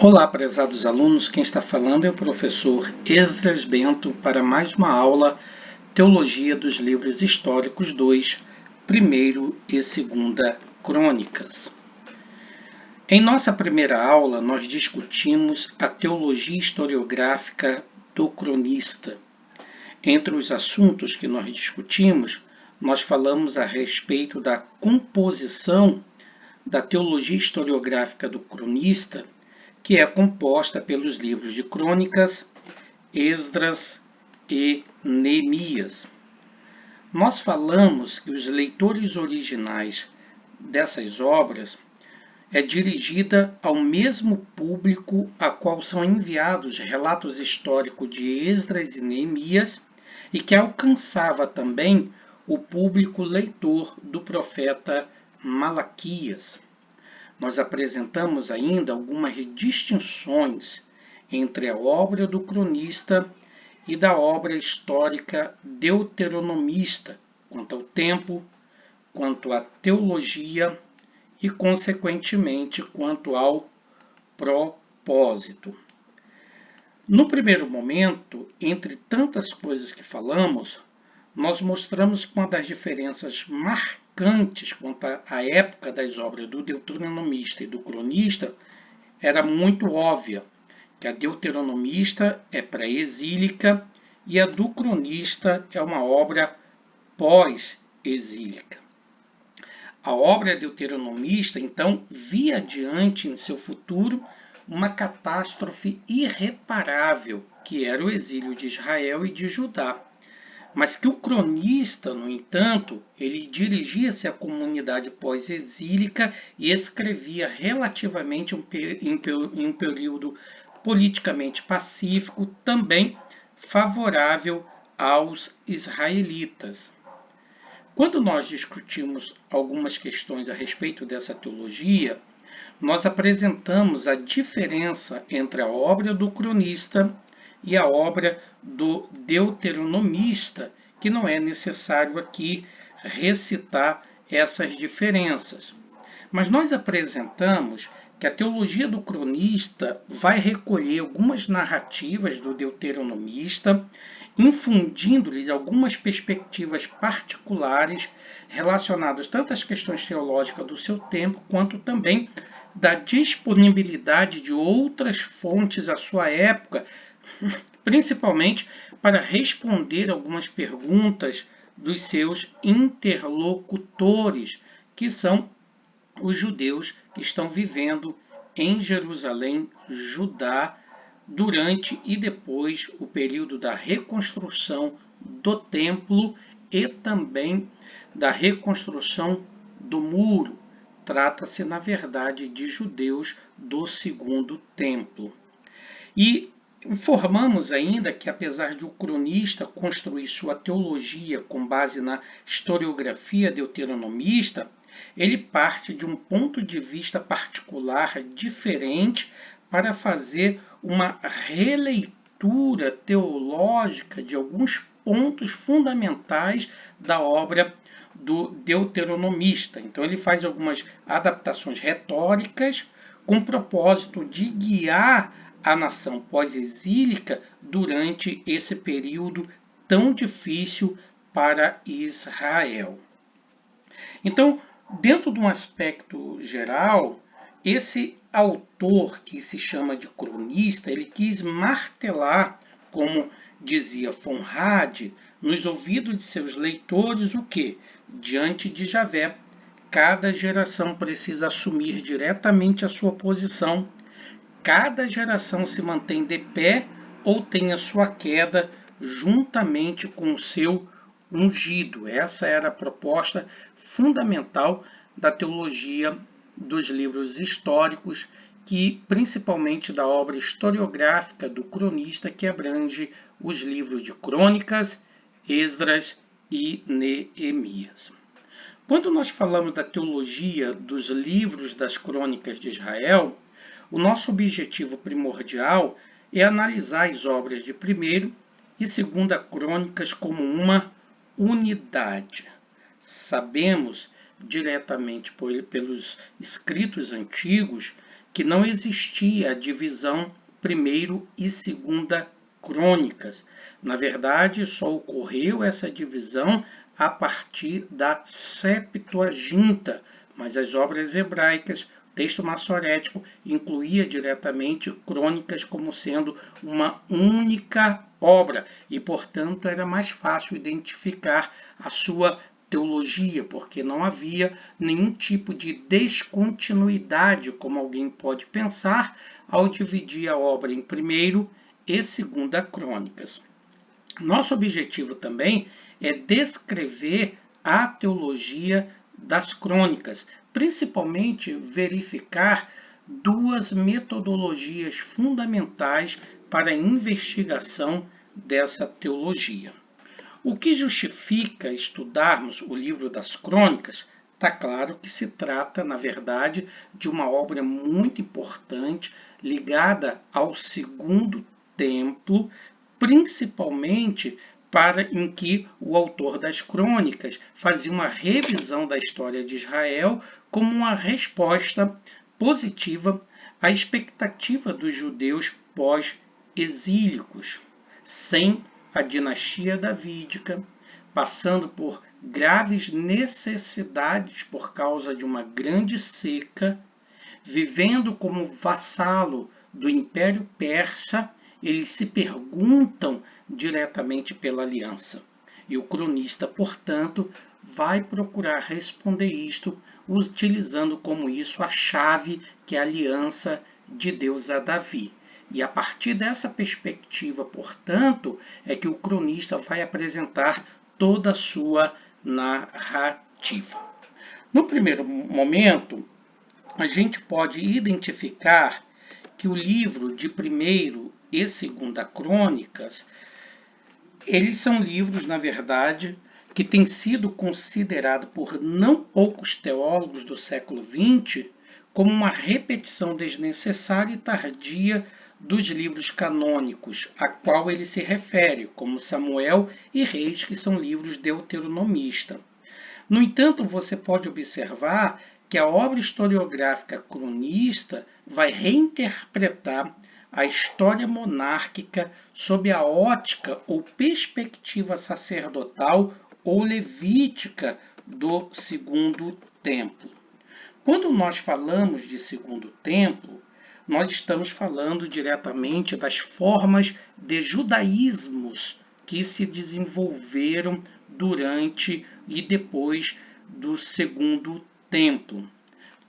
Olá, prezados alunos, quem está falando é o professor Esdras Bento para mais uma aula Teologia dos Livros Históricos 2, 1º e 2ª Crônicas. Em nossa primeira aula, nós discutimos a teologia historiográfica do cronista. Entre os assuntos que nós discutimos, nós falamos a respeito da composição da teologia historiográfica do cronista, que é composta pelos livros de Crônicas, Esdras e Neemias. Nós falamos que os leitores originais dessas obras é dirigida ao mesmo público a qual são enviados relatos históricos de Esdras e Neemias e que alcançava também o público leitor do profeta Malaquias. Nós apresentamos ainda algumas distinções entre a obra do cronista e da obra histórica deuteronomista, quanto ao tempo, quanto à teologia e, consequentemente, quanto ao propósito. No primeiro momento, entre tantas coisas que falamos, nós mostramos que uma das diferenças marcantes quanto à época das obras do deuteronomista e do cronista era muito óbvia, que a deuteronomista é pré-exílica e a do cronista é uma obra pós-exílica. A obra deuteronomista, então, via adiante em seu futuro uma catástrofe irreparável, que era o exílio de Israel e de Judá. Mas que o cronista, no entanto, ele dirigia-se à comunidade pós-exílica e escrevia relativamente em um período politicamente pacífico, também favorável aos israelitas. Quando nós discutimos algumas questões a respeito dessa teologia, nós apresentamos a diferença entre a obra do cronista e a obra do deuteronomista, que não é necessário aqui recitar essas diferenças. Mas nós apresentamos que a teologia do cronista vai recolher algumas narrativas do deuteronomista, infundindo-lhes algumas perspectivas particulares relacionadas tanto às questões teológicas do seu tempo, quanto também da disponibilidade de outras fontes à sua época, principalmente para responder algumas perguntas dos seus interlocutores, que são os judeus que estão vivendo em Jerusalém, Judá, durante e depois o período da reconstrução do templo e também da reconstrução do muro. Trata-se, na verdade, de judeus do segundo templo. E informamos ainda que, apesar de o cronista construir sua teologia com base na historiografia deuteronomista, ele parte de um ponto de vista particular diferente para fazer uma releitura teológica de alguns pontos fundamentais da obra do deuteronomista. Então ele faz algumas adaptações retóricas com o propósito de guiar a nação pós-exílica durante esse período tão difícil para Israel. Então, dentro de um aspecto geral, esse autor que se chama de cronista, ele quis martelar, como dizia von Rade, nos ouvidos de seus leitores o que? Diante de Javé, cada geração precisa assumir diretamente a sua posição. Cada geração se mantém de pé ou tem a sua queda juntamente com o seu ungido. Essa era a proposta fundamental da teologia dos livros históricos, que principalmente da obra historiográfica do cronista, que abrange os livros de Crônicas, Esdras e Neemias. Quando nós falamos da teologia dos livros das Crônicas de Israel, o nosso objetivo primordial é analisar as obras de 1º e 2ª Crônicas como uma unidade. Sabemos diretamente pelos escritos antigos que não existia a divisão primeiro e segunda crônicas. Na verdade, só ocorreu essa divisão a partir da Septuaginta, mas as obras hebraicas, o texto massorético, incluía diretamente crônicas como sendo uma única obra e, portanto, era mais fácil identificar a sua teologia, porque não havia nenhum tipo de descontinuidade, como alguém pode pensar, ao dividir a obra em primeiro e segunda crônicas. Nosso objetivo também é descrever a teologia das crônicas, principalmente verificar duas metodologias fundamentais para a investigação dessa teologia. O que justifica estudarmos o livro das crônicas? Está claro que se trata, na verdade, de uma obra muito importante ligada ao segundo templo, principalmente em que o autor das crônicas fazia uma revisão da história de Israel como uma resposta positiva à expectativa dos judeus pós-exílicos, sem a dinastia davídica, passando por graves necessidades por causa de uma grande seca, vivendo como vassalo do Império Persa, eles se perguntam diretamente pela aliança. E o cronista, portanto, vai procurar responder isto, utilizando como isso a chave que é a aliança de Deus a Davi. E a partir dessa perspectiva, portanto, é que o cronista vai apresentar toda a sua narrativa. No primeiro momento, a gente pode identificar que o livro de 1º e 2ª Crônicas, eles são livros, na verdade, que têm sido considerados por não poucos teólogos do século XX como uma repetição desnecessária e tardia dos livros canônicos, a qual ele se refere, como Samuel e Reis, que são livros deuteronomistas. No entanto, você pode observar que a obra historiográfica cronista vai reinterpretar a história monárquica sob a ótica ou perspectiva sacerdotal ou levítica do Segundo Templo. Quando nós falamos de Segundo Templo, nós estamos falando diretamente das formas de judaísmos que se desenvolveram durante e depois do Segundo Templo.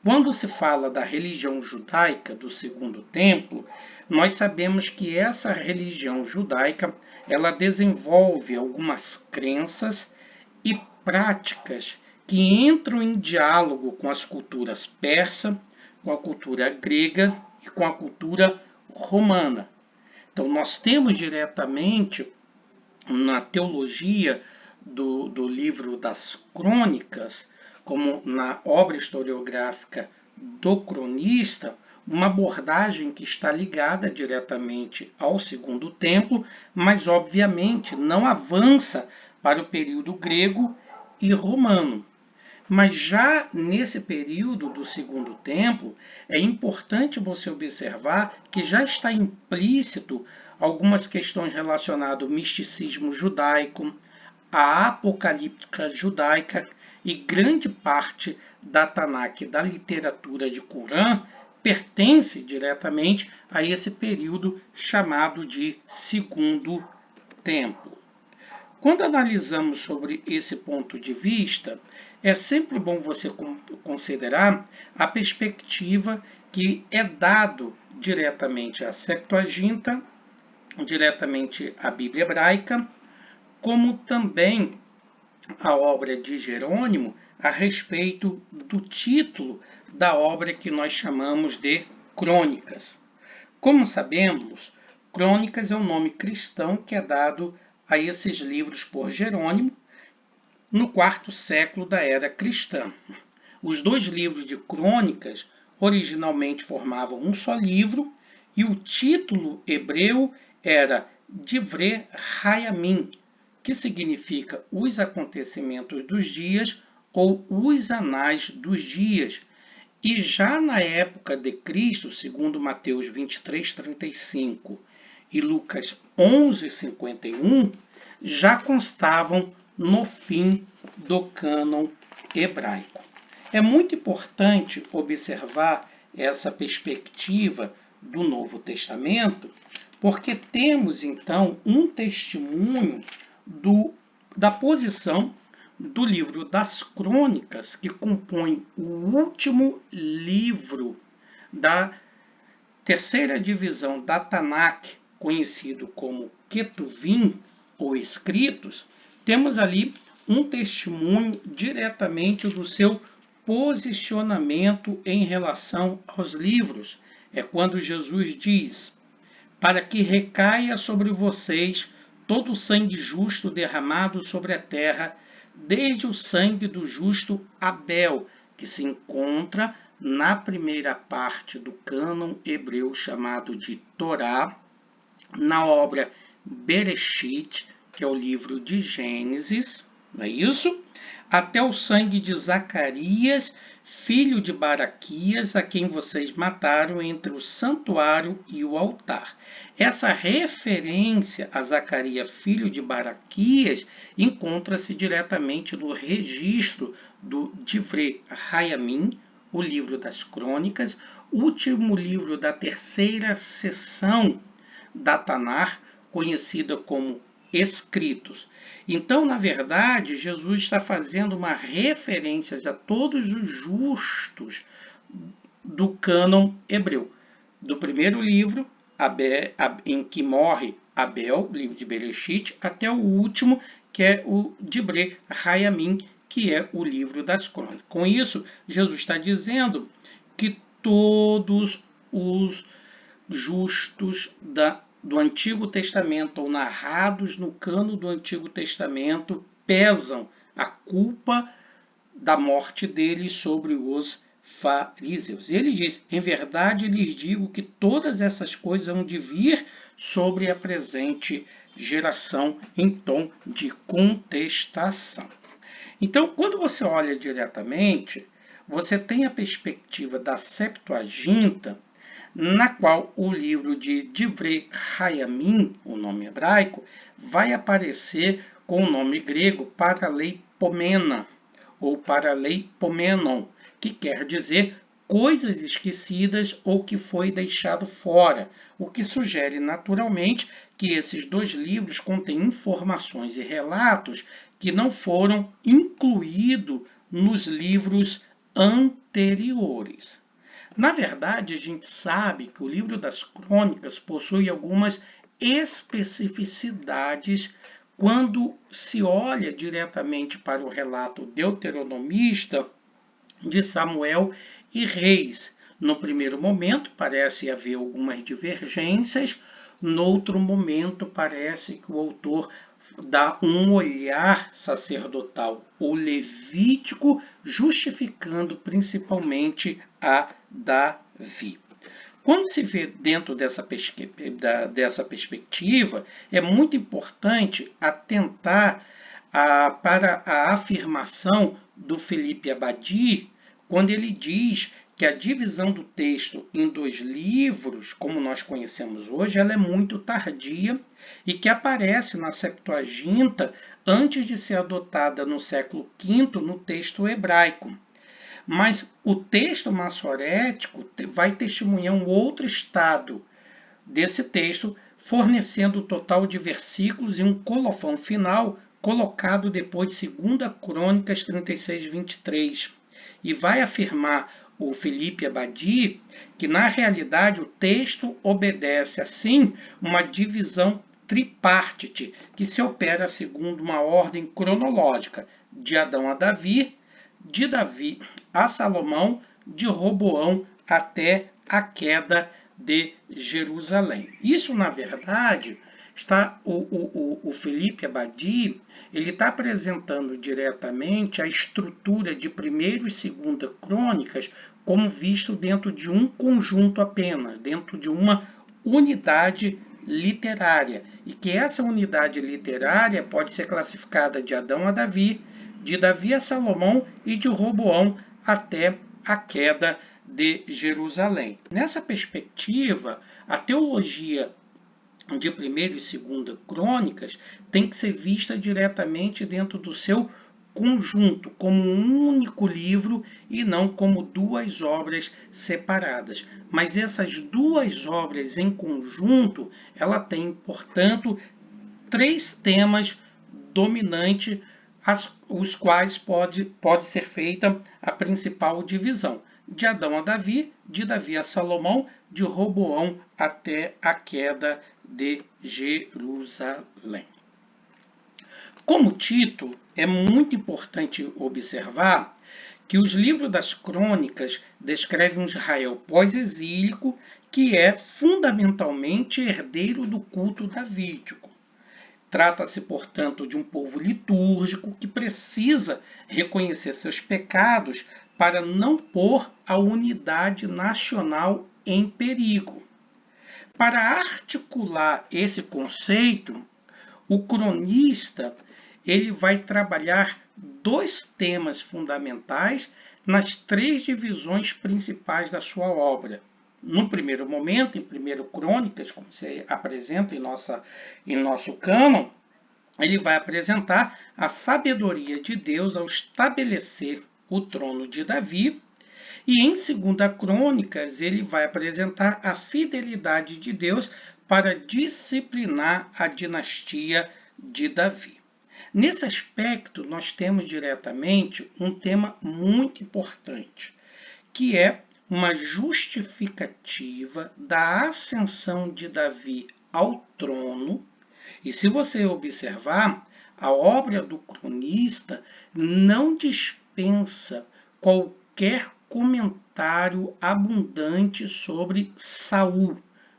Quando se fala da religião judaica do Segundo Templo, nós sabemos que essa religião judaica ela desenvolve algumas crenças e práticas que entram em diálogo com as culturas persa, com a cultura grega e com a cultura romana. Então, nós temos diretamente na teologia do livro das crônicas, como na obra historiográfica do cronista, uma abordagem que está ligada diretamente ao Segundo Templo, mas obviamente não avança para o período grego e romano. Mas já nesse período do Segundo Templo, é importante você observar que já está implícito algumas questões relacionadas ao misticismo judaico, à apocalíptica judaica, e grande parte da Tanakh, da literatura de Corã, pertence diretamente a esse período chamado de Segundo Templo. Quando analisamos sobre esse ponto de vista, é sempre bom você considerar a perspectiva que é dado diretamente à Septuaginta, diretamente à Bíblia hebraica, como também a obra de Jerônimo a respeito do título da obra que nós chamamos de Crônicas. Como sabemos, Crônicas é o nome cristão que é dado a esses livros por Jerônimo no quarto século da era cristã. Os dois livros de Crônicas originalmente formavam um só livro e o título hebreu era Divrei Hayamim, que significa os acontecimentos dos dias ou os anais dos dias. E já na época de Cristo, segundo Mateus 23:35 e Lucas 11:51, já constavam no fim do cânon hebraico. É muito importante observar essa perspectiva do Novo Testamento, porque temos então um testemunho da posição do livro das Crônicas, que compõe o último livro da terceira divisão da Tanakh, conhecido como Ketuvim, ou Escritos. Temos ali um testemunho diretamente do seu posicionamento em relação aos livros. É quando Jesus diz: para que recaia sobre vocês todo o sangue justo derramado sobre a terra, desde o sangue do justo Abel, que se encontra na primeira parte do cânon hebreu chamado de Torá, na obra Bereshit, que é o livro de Gênesis, não é isso? Até o sangue de Zacarias, filho de Baraquias, a quem vocês mataram entre o santuário e o altar. Essa referência a Zacarias, filho de Baraquias, encontra-se diretamente no registro do Divrei Hayamim, o livro das Crônicas, último livro da terceira seção da Tanakh, conhecida como Escritos. Então, na verdade, Jesus está fazendo uma referência a todos os justos do cânon hebreu. Do primeiro livro, em que morre Abel, livro de Bereshit, até o último, que é o Divrei Hayamim, que é o livro das Crônicas. Com isso, Jesus está dizendo que todos os justos do Antigo Testamento, ou narrados no cano do Antigo Testamento, pesam a culpa da morte deles sobre os fariseus. E ele diz: em verdade lhes digo que todas essas coisas hão de vir sobre a presente geração, em tom de contestação. Então, quando você olha diretamente, você tem a perspectiva da Septuaginta, na qual o livro de Divrei Hayamim, o nome hebraico, vai aparecer com o nome grego Paraleipomena, ou Paraleipomenon, que quer dizer coisas esquecidas ou que foi deixado fora, o que sugere naturalmente que esses dois livros contêm informações e relatos que não foram incluídos nos livros anteriores. Na verdade, a gente sabe que o livro das Crônicas possui algumas especificidades quando se olha diretamente para o relato deuteronomista de Samuel e Reis. No primeiro momento, parece haver algumas divergências, no outro momento, parece que o autor dá um olhar sacerdotal ou levítico, justificando principalmente a Davi. Quando se vê dentro dessa perspectiva, é muito importante atentar para a afirmação do Felipe Abadi, quando ele diz que a divisão do texto em dois livros, como nós conhecemos hoje, ela é muito tardia e que aparece na Septuaginta antes de ser adotada no século V no texto hebraico. Mas o texto massorético vai testemunhar um outro estado desse texto, fornecendo o total de versículos e um colofão final colocado depois de 2 Crônicas 36:23. E vai afirmar o Felipe Abadi que, na realidade, o texto obedece, assim, uma divisão tripartite, que se opera segundo uma ordem cronológica, de Adão a Davi, de Davi a Salomão, de Roboão até a queda de Jerusalém. Isso, na verdade, está o Felipe Abadi, ele está apresentando diretamente a estrutura de 1ª e 2ª Crônicas como visto dentro de um conjunto apenas, dentro de uma unidade literária, e que essa unidade literária pode ser classificada de Adão a Davi, de Davi a Salomão e de Roboão até a queda de Jerusalém. Nessa perspectiva, a teologia de 1ª e 2ª Crônicas tem que ser vista diretamente dentro do seu conjunto, como um único livro e não como duas obras separadas. Mas essas duas obras em conjunto, ela tem, portanto, 3 temas dominantes, os quais pode ser feita a principal divisão. De Adão a Davi, de Davi a Salomão, de Roboão até a queda de Jerusalém. Como título, é muito importante observar que os livros das crônicas descrevem um Israel pós-exílico que é fundamentalmente herdeiro do culto davídico. Trata-se, portanto, de um povo litúrgico que precisa reconhecer seus pecados para não pôr a unidade nacional em perigo. Para articular esse conceito, o cronista ele vai trabalhar 2 temas fundamentais nas 3 divisões principais da sua obra. No primeiro momento, em 1º Crônicas, como se apresenta em nosso cânon, ele vai apresentar a sabedoria de Deus ao estabelecer o trono de Davi. E em 2ª Crônicas, ele vai apresentar a fidelidade de Deus para disciplinar a dinastia de Davi. Nesse aspecto, nós temos diretamente um tema muito importante, que é uma justificativa da ascensão de Davi ao trono. E se você observar, a obra do cronista não dispensa qualquer comentário abundante sobre Saul.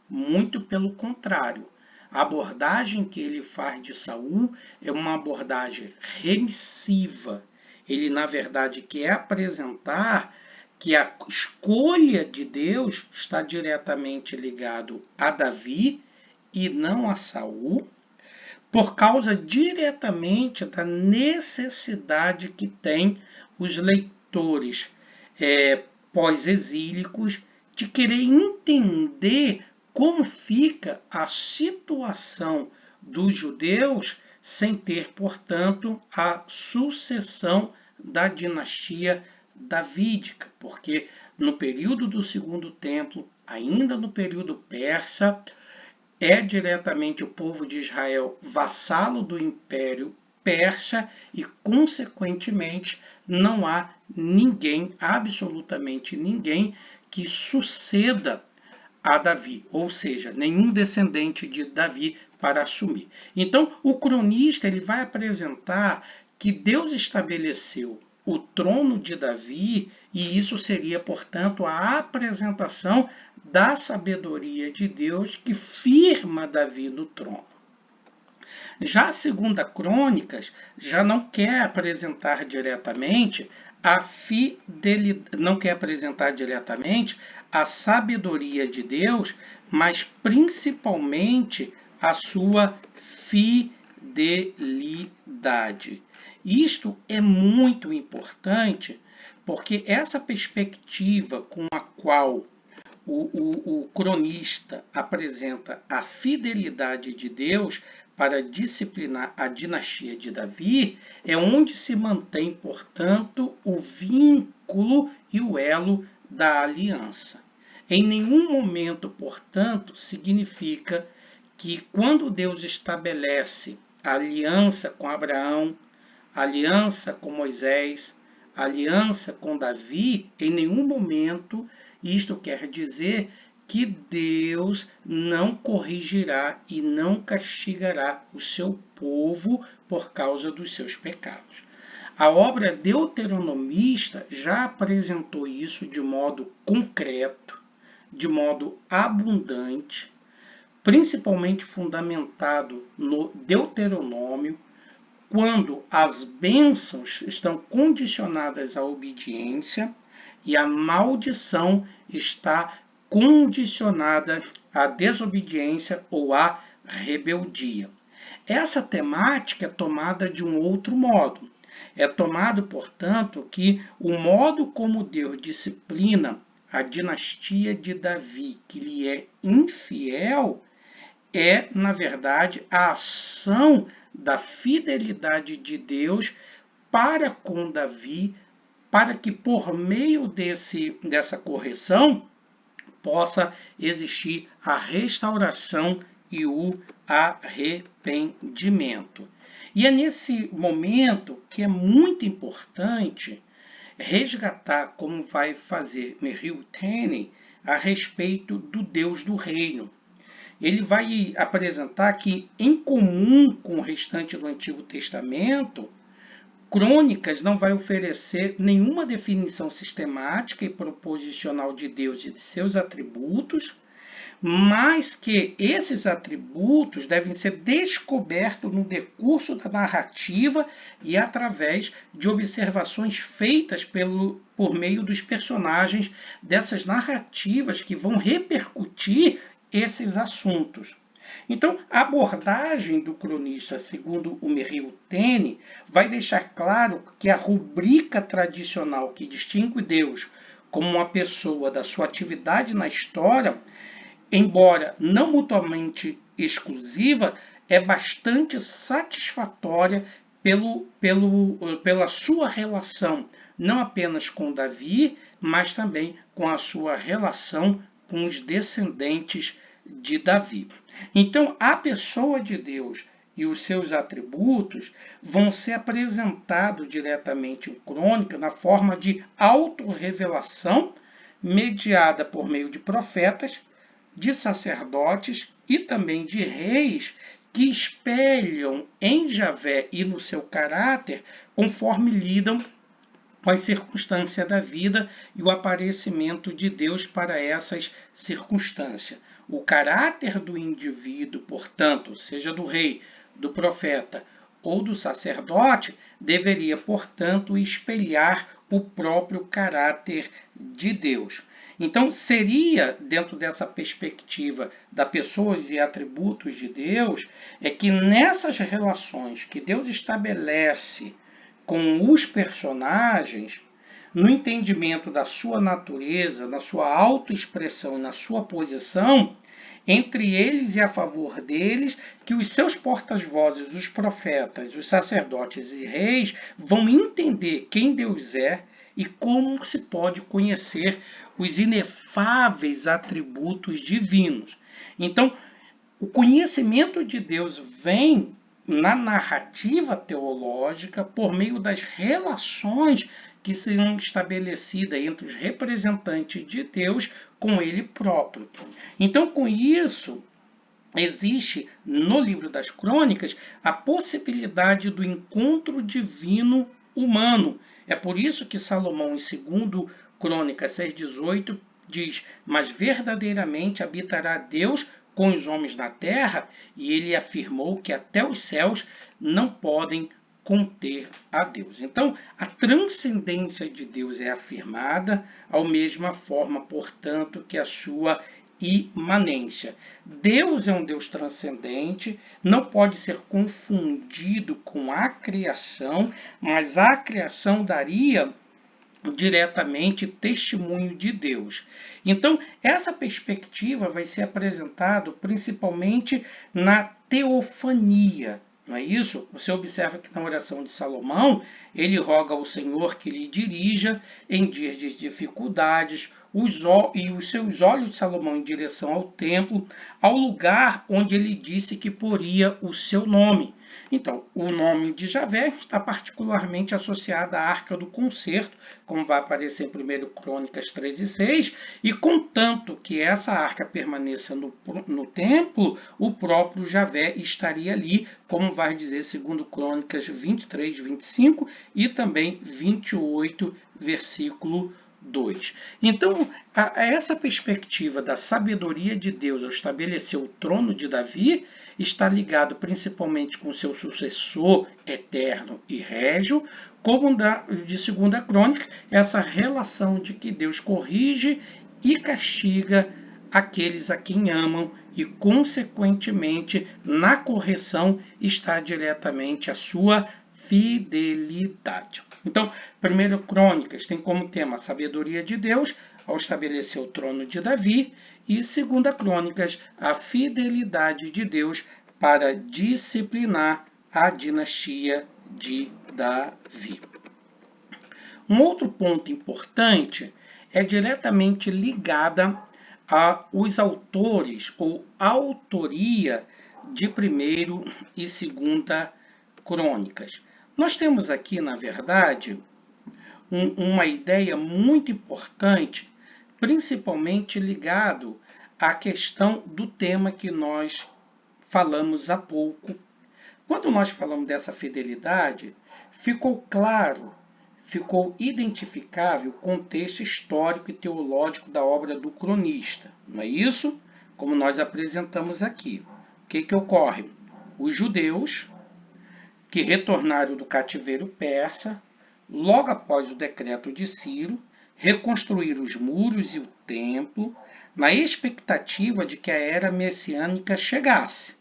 Muito pelo contrário. A abordagem que ele faz de Saul é uma abordagem remissiva. Ele, na verdade, quer apresentar que a escolha de Deus está diretamente ligado a Davi e não a Saul, por causa diretamente da necessidade que tem os leitores pós-exílicos de querer entender como fica a situação dos judeus sem ter, portanto, a sucessão da dinastia davídica, porque no período do Segundo Templo, ainda no período persa, é diretamente o povo de Israel vassalo do Império Persa e, consequentemente, não há ninguém, absolutamente ninguém, que suceda a Davi, ou seja, nenhum descendente de Davi para assumir. Então, o cronista ele vai apresentar que Deus estabeleceu o trono de Davi e isso seria, portanto, a apresentação da sabedoria de Deus que firma Davi no trono. Já a 2ª Crônicas já não quer apresentar diretamente a fidelidade, não quer apresentar diretamente a sabedoria de Deus, mas principalmente a sua fidelidade. Isto é muito importante porque essa perspectiva com a qual o cronista apresenta a fidelidade de Deus para disciplinar a dinastia de Davi, é onde se mantém, portanto, o vínculo e o elo da aliança. Em nenhum momento, portanto, significa que quando Deus estabelece a aliança com Abraão, a aliança com Moisés, a aliança com Davi, em nenhum momento isto quer dizer que Deus não corrigirá e não castigará o seu povo por causa dos seus pecados. A obra deuteronomista já apresentou isso de modo concreto, de modo abundante, principalmente fundamentado no Deuteronômio, quando as bênçãos estão condicionadas à obediência e a maldição está condicionada à desobediência ou à rebeldia. Essa temática é tomada de um outro modo. É tomado, portanto, que o modo como Deus disciplina a dinastia de Davi, que lhe é infiel, é, na verdade, a ação da fidelidade de Deus para com Davi, para que por meio dessa correção possa existir a restauração e o arrependimento. E é nesse momento que é muito importante resgatar, como vai fazer Merrill Tenney, a respeito do Deus do reino. Ele vai apresentar que, em comum com o restante do Antigo Testamento, Crônicas não vai oferecer nenhuma definição sistemática e proposicional de Deus e de seus atributos, mas que esses atributos devem ser descobertos no decurso da narrativa e através de observações feitas por meio dos personagens dessas narrativas que vão repercutir esses assuntos. Então, a abordagem do cronista, segundo o Merrill Tenney, vai deixar claro que a rubrica tradicional que distingue Deus como uma pessoa da sua atividade na história, embora não mutuamente exclusiva, é bastante satisfatória pela sua relação, não apenas com Davi, mas também com a sua relação com os descendentes de Davi. Então, a pessoa de Deus e os seus atributos vão ser apresentados diretamente em crônica na forma de autorrevelação mediada por meio de profetas, de sacerdotes e também de reis que espelham em Javé e no seu caráter conforme lidam com as circunstâncias da vida e o aparecimento de Deus para essas circunstâncias. O caráter do indivíduo, portanto, seja do rei, do profeta ou do sacerdote, deveria, portanto, espelhar o próprio caráter de Deus. Então, seria, dentro dessa perspectiva da pessoas e atributos de Deus, é que nessas relações que Deus estabelece com os personagens, no entendimento da sua natureza, na sua autoexpressão, na sua posição, entre eles e a favor deles, que os seus portas-vozes, os profetas, os sacerdotes e reis, vão entender quem Deus é e como se pode conhecer os inefáveis atributos divinos. Então, o conhecimento de Deus vem na narrativa teológica por meio das relações que serão estabelecidas entre os representantes de Deus com ele próprio. Então, com isso, existe no livro das Crônicas a possibilidade do encontro divino humano. É por isso que Salomão, em 2 Crônicas 6,18, diz: mas verdadeiramente habitará Deus com os homens na terra, e ele afirmou que até os céus não podem conter a Deus. Então, a transcendência de Deus é afirmada, ao mesma forma, portanto, que a sua imanência. Deus é um Deus transcendente, não pode ser confundido com a criação, mas a criação daria diretamente testemunho de Deus. Então, essa perspectiva vai ser apresentada principalmente na teofania, não é isso? Você observa que na oração de Salomão, ele roga ao Senhor que lhe dirija em dias de dificuldades, e os seus olhos de Salomão em direção ao templo, ao lugar onde ele disse que poria o seu nome. Então, o nome de Javé está particularmente associado à Arca do Concerto, como vai aparecer em 1 Crônicas 3:6, e contanto que essa arca permaneça no templo, o próprio Javé estaria ali, como vai dizer 2 Crônicas 23:25 e também 28, versículo 2. Então, essa perspectiva da sabedoria de Deus ao estabelecer o trono de Davi está ligado principalmente com seu sucessor eterno e régio, como de 2 Crônica, essa relação de que Deus corrige e castiga aqueles a quem amam e, consequentemente, na correção está diretamente a sua fidelidade. Então, 1 Crônicas tem como tema a sabedoria de Deus, ao estabelecer o trono de Davi, e 2 Crônicas, a fidelidade de Deus para disciplinar a dinastia de Davi. Um outro ponto importante é diretamente ligada aos autores ou autoria de 1º e 2ª Crônicas. Nós temos aqui, na verdade, uma ideia muito importante, principalmente ligado à questão do tema que nós falamos há pouco. Quando nós falamos dessa fidelidade, ficou claro, ficou identificável o contexto histórico e teológico da obra do cronista. Não é isso? Como nós apresentamos aqui. O que ocorre? Os judeus que retornaram do cativeiro persa, logo após o decreto de Ciro, reconstruíram os muros e o templo, na expectativa de que a era messiânica chegasse,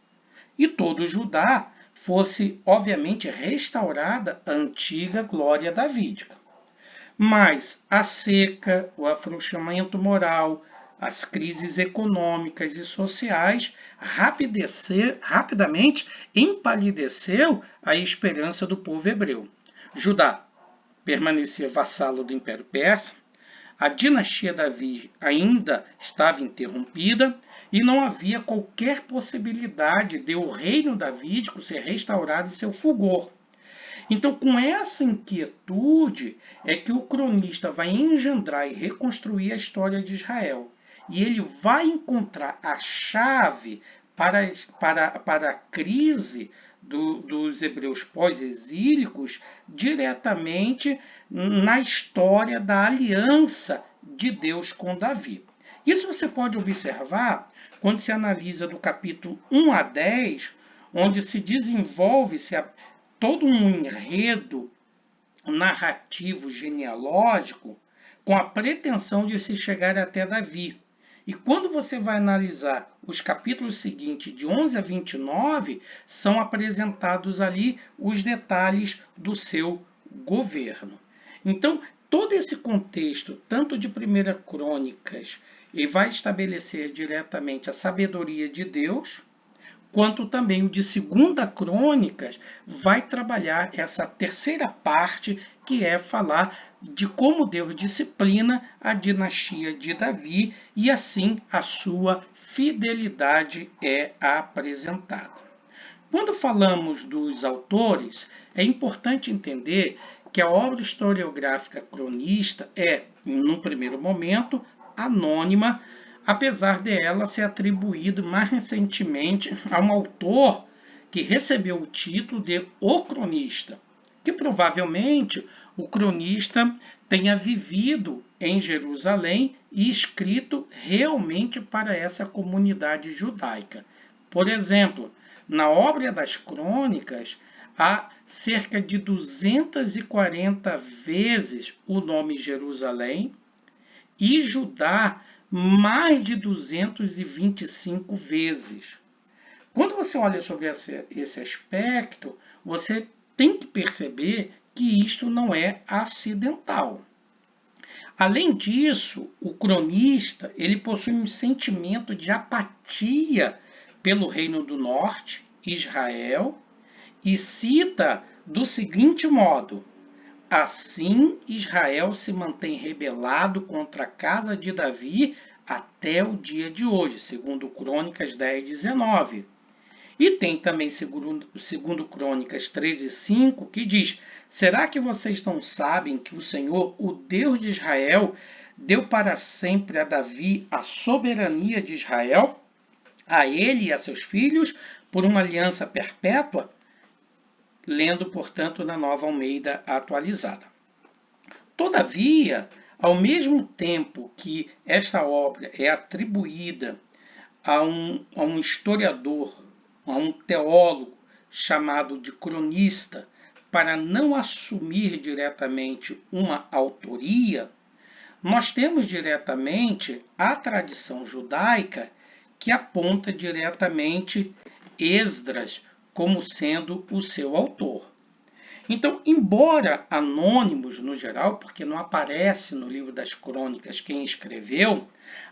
e todo Judá fosse, obviamente, restaurada a antiga glória davídica. Mas a seca, o afrouxamento moral, as crises econômicas e sociais rapidamente empalideceu a esperança do povo hebreu. Judá permanecia vassalo do Império Persa, a dinastia Davi ainda estava interrompida e não havia qualquer possibilidade de o reino davídico ser restaurado em seu fulgor. Então, com essa inquietude, é que o cronista vai engendrar e reconstruir a história de Israel. E ele vai encontrar a chave para a crise dos hebreus pós-exílicos diretamente na história da aliança de Deus com Davi. Isso você pode observar quando se analisa do capítulo 1 a 10, onde se desenvolve-se todo um enredo narrativo genealógico com a pretensão de se chegar até Davi. E quando você vai analisar os capítulos seguintes, de 11 a 29, são apresentados ali os detalhes do seu governo. Então, todo esse contexto, tanto de 1ª Crônicas, ele vai estabelecer diretamente a sabedoria de Deus, quanto também o de 2ª Crônicas vai trabalhar essa terceira parte, que é falar de como Deus disciplina a dinastia de Davi e assim a sua fidelidade é apresentada. Quando falamos dos autores, é importante entender que a obra historiográfica cronista é, num primeiro momento, anônima, apesar de ela ser atribuída mais recentemente a um autor que recebeu o título de O Cronista, que provavelmente o cronista tenha vivido em Jerusalém e escrito realmente para essa comunidade judaica. Por exemplo, na obra das Crônicas, há cerca de 240 vezes o nome Jerusalém e Judá mais de 225 vezes. Quando você olha sobre esse aspecto, você tem que perceber que isto não é acidental. Além disso, o cronista ele possui um sentimento de apatia pelo Reino do Norte, Israel, e cita do seguinte modo: assim Israel se mantém rebelado contra a casa de Davi até o dia de hoje, segundo Crônicas 10:19. E tem também segundo Crônicas 13:5, que diz: será que vocês não sabem que o Senhor, o Deus de Israel, deu para sempre a Davi a soberania de Israel, a ele e a seus filhos, por uma aliança perpétua? Lendo, portanto, na Nova Almeida atualizada. Todavia, ao mesmo tempo que esta obra é atribuída a um historiador, a um teólogo chamado de cronista, para não assumir diretamente uma autoria, nós temos diretamente a tradição judaica que aponta diretamente Esdras como sendo o seu autor. Então, embora anônimos no geral, porque não aparece no livro das crônicas quem escreveu,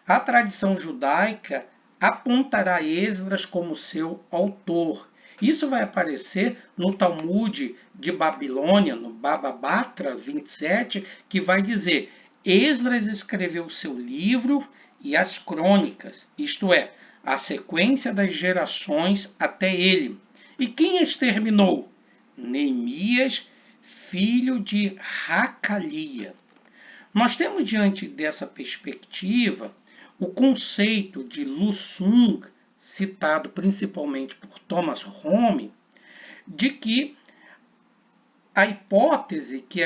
a tradição judaica apontará Esdras como seu autor. Isso vai aparecer no Talmud de Babilônia, no Baba Batra 27, que vai dizer: Esdras escreveu seu livro e as crônicas, isto é, a sequência das gerações até ele. E quem as terminou? Neemias, filho de Hacalia. Nós temos diante dessa perspectiva o conceito de Lusung, citado principalmente por Thomas Home, de que a hipótese que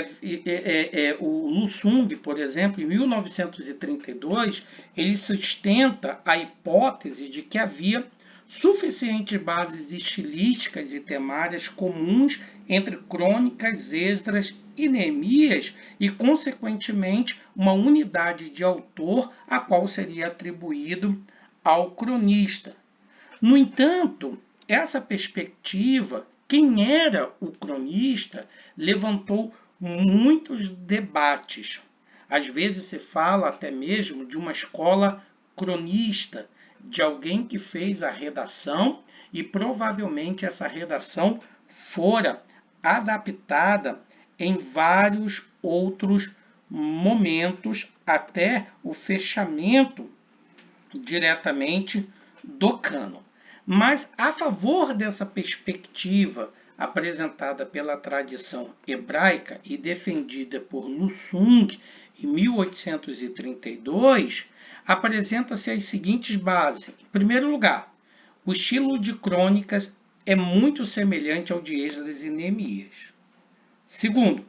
o Lusung, por exemplo, em 1932, ele sustenta a hipótese de que havia suficientes bases estilísticas e temárias comuns entre crônicas, Esdras e Neemias e, consequentemente, uma unidade de autor a qual seria atribuído ao cronista. No entanto, essa perspectiva, quem era o cronista, levantou muitos debates. Às vezes se fala até mesmo de uma escola cronista, de alguém que fez a redação e provavelmente essa redação fora adaptada em vários outros momentos até o fechamento diretamente do cânon. Mas a favor dessa perspectiva apresentada pela tradição hebraica e defendida por Lusung em 1832, apresenta-se as seguintes bases. Em primeiro lugar, o estilo de crônicas é muito semelhante ao de Esdras e Neemias. Segundo,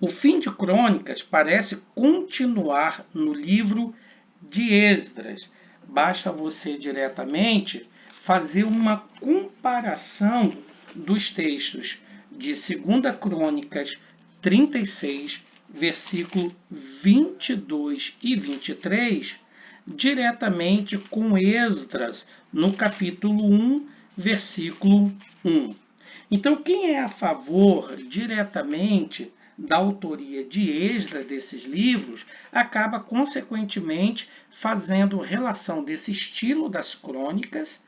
o fim de Crônicas parece continuar no livro de Esdras. Basta você diretamente fazer uma comparação dos textos de 2 Crônicas 36, versículo 22 e 23, diretamente com Esdras, no capítulo 1, versículo 1. Então, quem é a favor diretamente da autoria de Esdras desses livros, acaba, consequentemente, fazendo relação desse estilo das crônicas,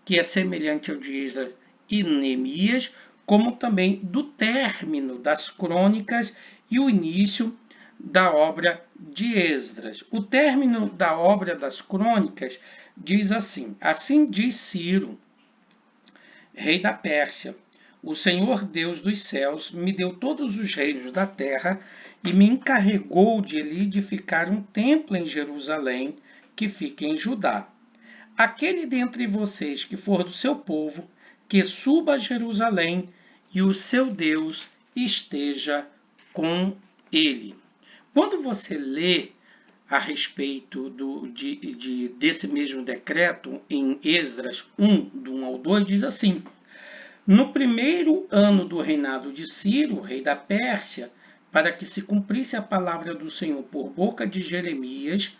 que é semelhante ao de Esdras e Neemias, como também do término das crônicas e o início da obra de Esdras. O término da obra das crônicas diz assim: assim diz Ciro, rei da Pérsia: o Senhor Deus dos céus me deu todos os reinos da terra e me encarregou de lhe edificar um templo em Jerusalém, que fica em Judá. Aquele dentre vocês que for do seu povo, que suba a Jerusalém, e o seu Deus esteja com ele. Quando você lê a respeito desse mesmo decreto, em Esdras 1, do 1 ao 2, diz assim: no primeiro ano do reinado de Ciro, rei da Pérsia, para que se cumprisse a palavra do Senhor por boca de Jeremias,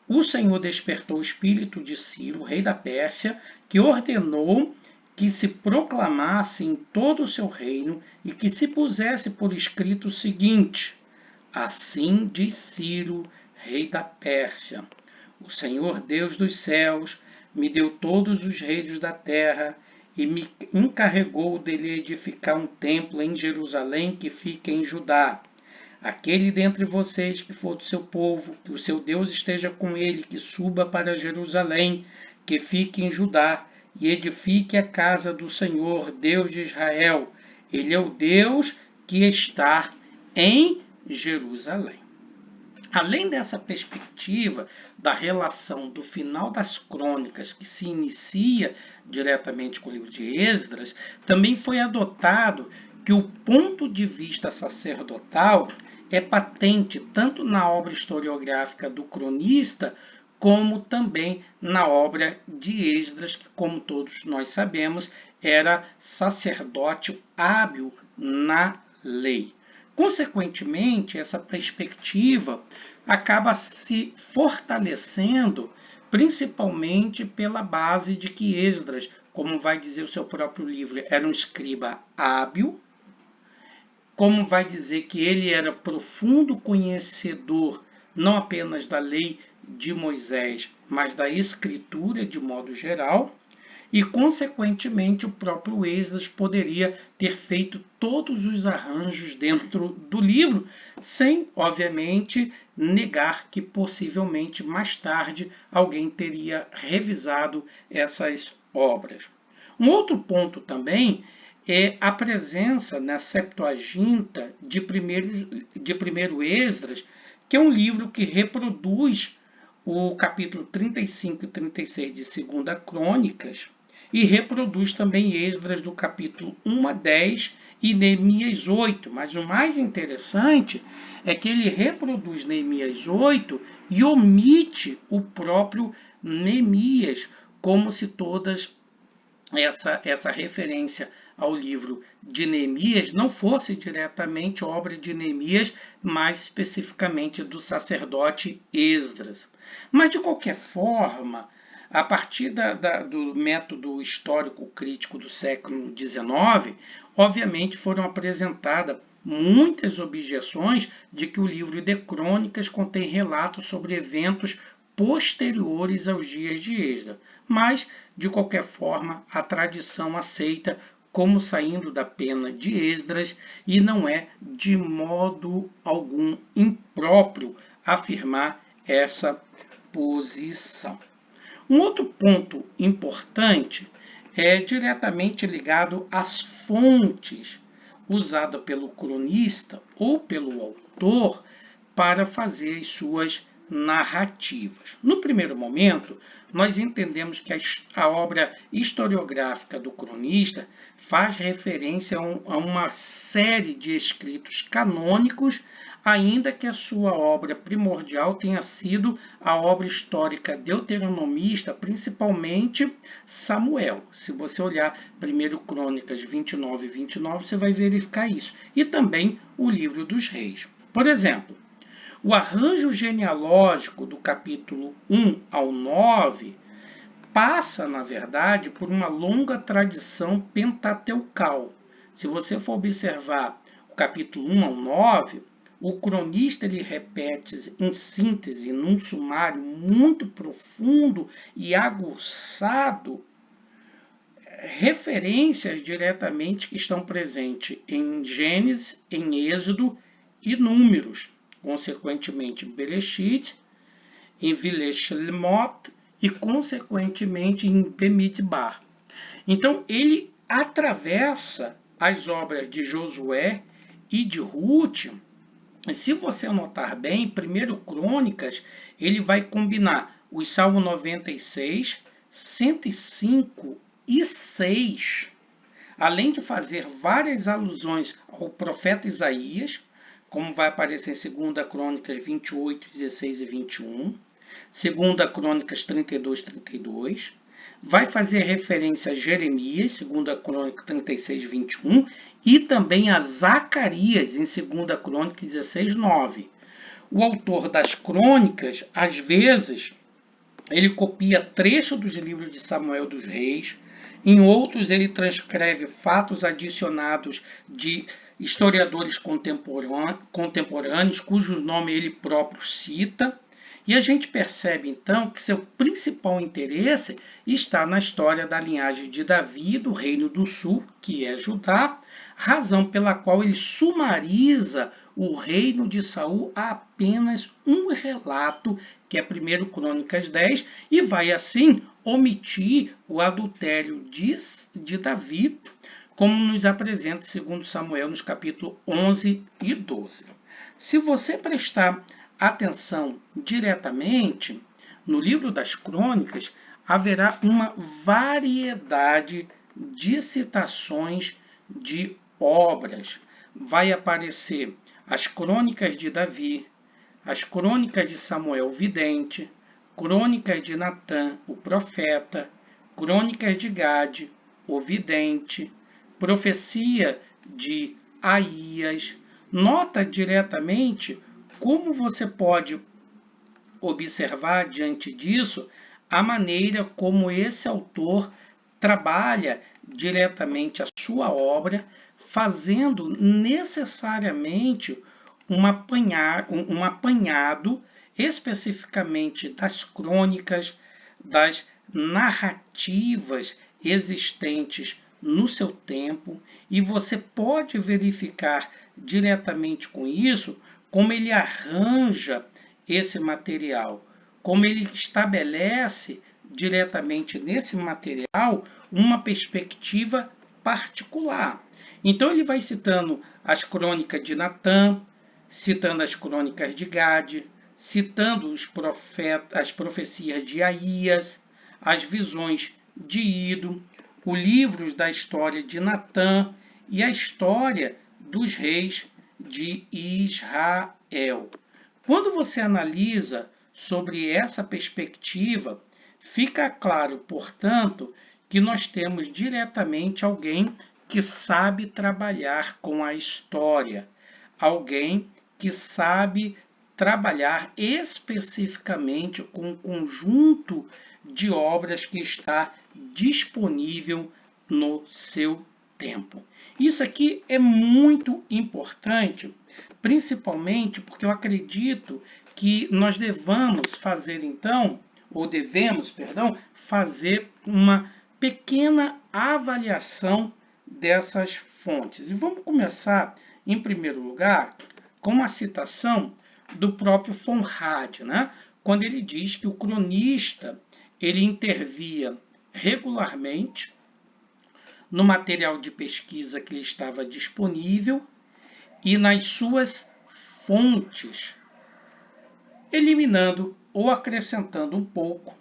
o Senhor despertou o espírito de Ciro, rei da Pérsia, que ordenou que se proclamasse em todo o seu reino e que se pusesse por escrito o seguinte: assim diz Ciro, rei da Pérsia: o Senhor Deus dos céus me deu todos os reinos da terra e me encarregou de lhe edificar um templo em Jerusalém que fica em Judá. Aquele dentre vocês que for do seu povo, que o seu Deus esteja com ele, que suba para Jerusalém, que fique em Judá, e edifique a casa do Senhor, Deus de Israel. Ele é o Deus que está em Jerusalém. Além dessa perspectiva da relação do final das crônicas, que se inicia diretamente com o livro de Esdras, também foi adotado que o ponto de vista sacerdotal é patente tanto na obra historiográfica do cronista, como também na obra de Esdras, que, como todos nós sabemos, era sacerdote hábil na lei. Consequentemente, essa perspectiva acaba se fortalecendo, principalmente pela base de que Esdras, como vai dizer o seu próprio livro, era um escriba hábil, como vai dizer que ele era profundo conhecedor não apenas da lei de Moisés, mas da Escritura de modo geral, e, consequentemente, o próprio Esdras poderia ter feito todos os arranjos dentro do livro, sem, obviamente, negar que possivelmente mais tarde alguém teria revisado essas obras. Um outro ponto também é a presença na Septuaginta de primeiro Esdras, que é um livro que reproduz o capítulo 35 e 36 de 2 Crônicas, e reproduz também Esdras do capítulo 1 a 10 e Neemias 8. Mas o mais interessante é que ele reproduz Neemias 8 e omite o próprio Neemias, como se todas essa referência ao livro de Neemias não fosse diretamente obra de Neemias, mas especificamente do sacerdote Esdras. Mas, de qualquer forma, a partir do método histórico crítico do século XIX, obviamente foram apresentadas muitas objeções de que o livro de Crônicas contém relatos sobre eventos posteriores aos dias de Esdras. Mas, de qualquer forma, a tradição aceita como saindo da pena de Esdras e não é de modo algum impróprio afirmar essa posição. Um outro ponto importante é diretamente ligado às fontes usadas pelo cronista ou pelo autor para fazer as suas narrativas. No primeiro momento, nós entendemos que a obra historiográfica do cronista faz referência a uma série de escritos canônicos, ainda que a sua obra primordial tenha sido a obra histórica deuteronomista, principalmente Samuel. Se você olhar 1 Crônicas 29 e 29, você vai verificar isso. E também o livro dos reis. Por exemplo, o arranjo genealógico do capítulo 1 ao 9 passa, na verdade, por uma longa tradição pentateucal. Se você for observar o capítulo 1 ao 9, o cronista ele repete em síntese, num sumário muito profundo e aguçado, referências diretamente que estão presentes em Gênesis, em Êxodo e Números, consequentemente em Bereshit, em Vilei-Shelemot e, consequentemente, em Bemidbar. Então, ele atravessa as obras de Josué e de Ruth. E se você notar bem, 1 Crônicas, ele vai combinar os Salmo 96, 105 e 6, além de fazer várias alusões ao profeta Isaías, como vai aparecer em 2 Crônicas 28, 16 e 21, 2 Crônicas 32, 32, vai fazer referência a Jeremias, 2 Crônicas 36, 21, e também a Zacarias, em 2 Crônicas 16, 9. O autor das crônicas, às vezes, ele copia trecho dos livros de Samuel dos Reis, em outros ele transcreve fatos adicionados de historiadores contemporâneos, cujos nomes ele próprio cita. E a gente percebe, então, que seu principal interesse está na história da linhagem de Davi, do Reino do Sul, que é Judá, razão pela qual ele sumariza o reino de Saul a apenas um relato, que é 1 Crônicas 10, e vai, assim, omitir o adultério de Davi, como nos apresenta 2 Samuel nos capítulos 11 e 12. Se você prestar atenção diretamente, no livro das Crônicas haverá uma variedade de citações de obras. Vai aparecer as Crônicas de Davi, as Crônicas de Samuel o Vidente, Crônicas de Natã, o profeta, Crônicas de Gade, o vidente, profecia de Aías. Nota diretamente como você pode observar diante disso a maneira como esse autor trabalha diretamente a sua obra, fazendo necessariamente um apanhado especificamente das crônicas, das narrativas existentes no seu tempo, e você pode verificar diretamente com isso como ele arranja esse material, como ele estabelece diretamente nesse material uma perspectiva particular. Então ele vai citando as crônicas de Natã, citando as crônicas de Gade, citando as profecias de Aías, as visões de Ido, os livros da história de Natã e a história dos reis de Israel. Quando você analisa sobre essa perspectiva, fica claro, portanto, que nós temos diretamente alguém que sabe trabalhar com a história, alguém que sabe trabalhar especificamente com um conjunto de obras que está disponível no seu tempo. Isso aqui é muito importante, principalmente porque eu acredito que nós devemos fazer então, ou devemos, perdão, fazer uma pequena avaliação dessas fontes. E vamos começar, em primeiro lugar, com uma citação do próprio Conrad, né? Quando ele diz que o cronista ele intervia regularmente no material de pesquisa que lhe estava disponível e nas suas fontes, eliminando ou acrescentando um pouco,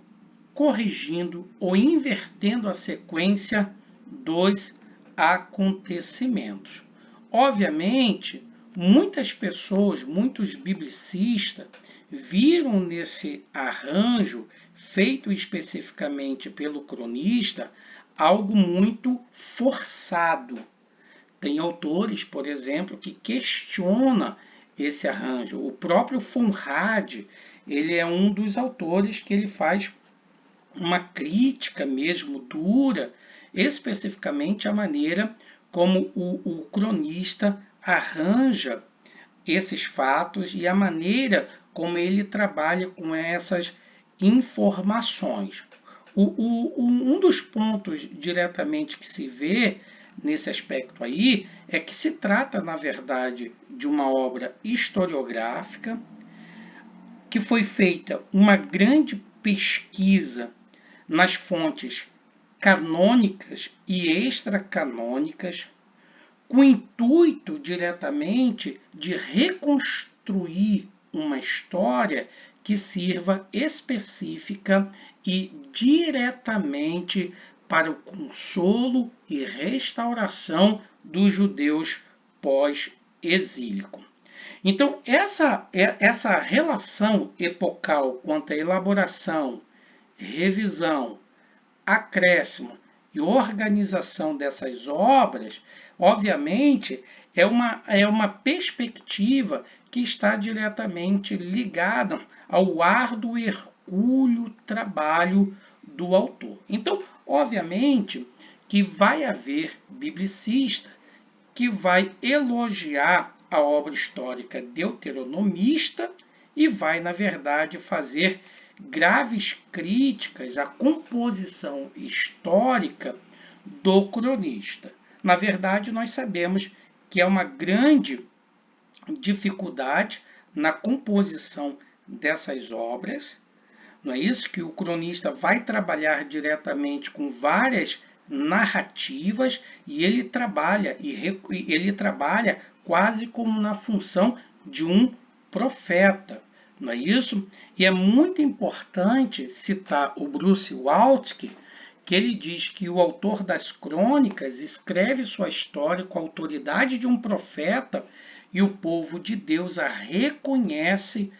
corrigindo ou invertendo a sequência dos acontecimentos. Obviamente, muitas pessoas, muitos biblicistas, viram nesse arranjo, feito especificamente pelo cronista, algo muito forçado. Tem autores, por exemplo, que questionam esse arranjo. O próprio Conrad, ele é um dos autores que ele faz uma crítica mesmo dura, especificamente a maneira como o cronista arranja esses fatos e a maneira como ele trabalha com essas informações. Um dos pontos diretamente que se vê nesse aspecto aí é que se trata, na verdade, de uma obra historiográfica que foi feita uma grande pesquisa nas fontes canônicas e extracanônicas, com o intuito diretamente de reconstruir uma história que sirva específica e diretamente para o consolo e restauração dos judeus pós-exílico. Então, essa relação epocal quanto à elaboração, revisão, acréscimo e organização dessas obras, obviamente, é uma perspectiva que está diretamente ligada ao árduo e hercúleo trabalho do autor. Então, obviamente, que vai haver biblicista que vai elogiar a obra histórica deuteronomista e vai, na verdade, fazer graves críticas à composição histórica do cronista. Na verdade, nós sabemos que é uma grande dificuldade na composição dessas obras. Não é isso? Que o cronista vai trabalhar diretamente com várias narrativas e ele trabalha quase como na função de um profeta. Não é isso? E é muito importante citar o Bruce Waltke, que ele diz que o autor das crônicas escreve sua história com a autoridade de um profeta e o povo de Deus a reconhece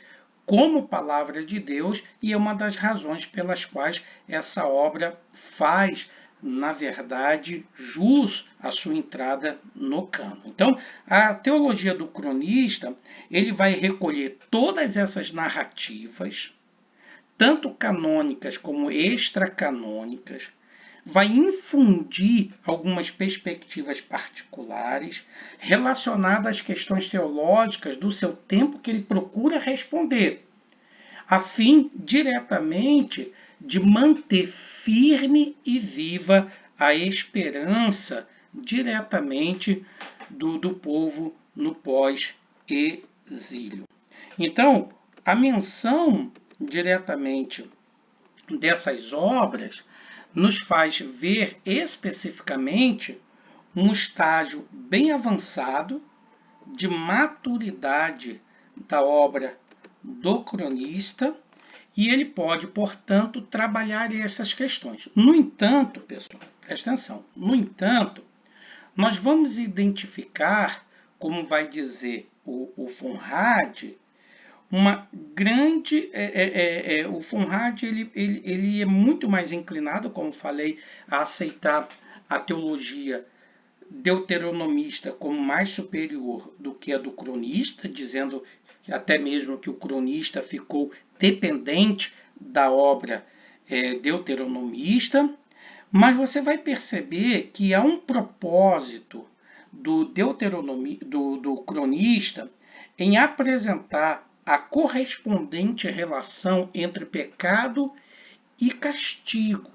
como palavra de Deus, e é uma das razões pelas quais essa obra faz, na verdade, jus à sua entrada no cânon. Então, a teologia do cronista, ele vai recolher todas essas narrativas, tanto canônicas como extracanônicas, vai infundir algumas perspectivas particulares relacionadas às questões teológicas do seu tempo que ele procura responder, a fim diretamente de manter firme e viva a esperança diretamente do povo no pós-exílio. Então, a menção diretamente dessas obras nos faz ver especificamente um estágio bem avançado de maturidade da obra do cronista, e ele pode, portanto, trabalhar essas questões. No entanto, pessoal, presta atenção, no entanto, nós vamos identificar, como vai dizer o Funrad, uma grande. O Funrad ele é muito mais inclinado, como falei, a aceitar a teologia deuteronomista como mais superior do que a do cronista, dizendo até mesmo que o cronista ficou dependente da obra deuteronomista, mas você vai perceber que há um propósito do cronista em apresentar a correspondente relação entre pecado e castigo.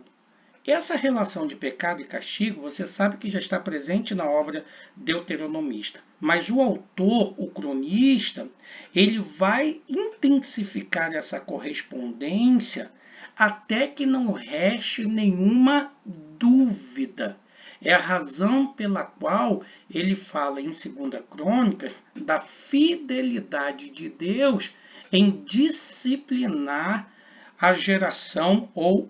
Essa relação de pecado e castigo, você sabe que já está presente na obra deuteronomista. Mas o autor, o cronista, ele vai intensificar essa correspondência até que não reste nenhuma dúvida. É a razão pela qual ele fala em 2 Crônicas da fidelidade de Deus em disciplinar a geração ou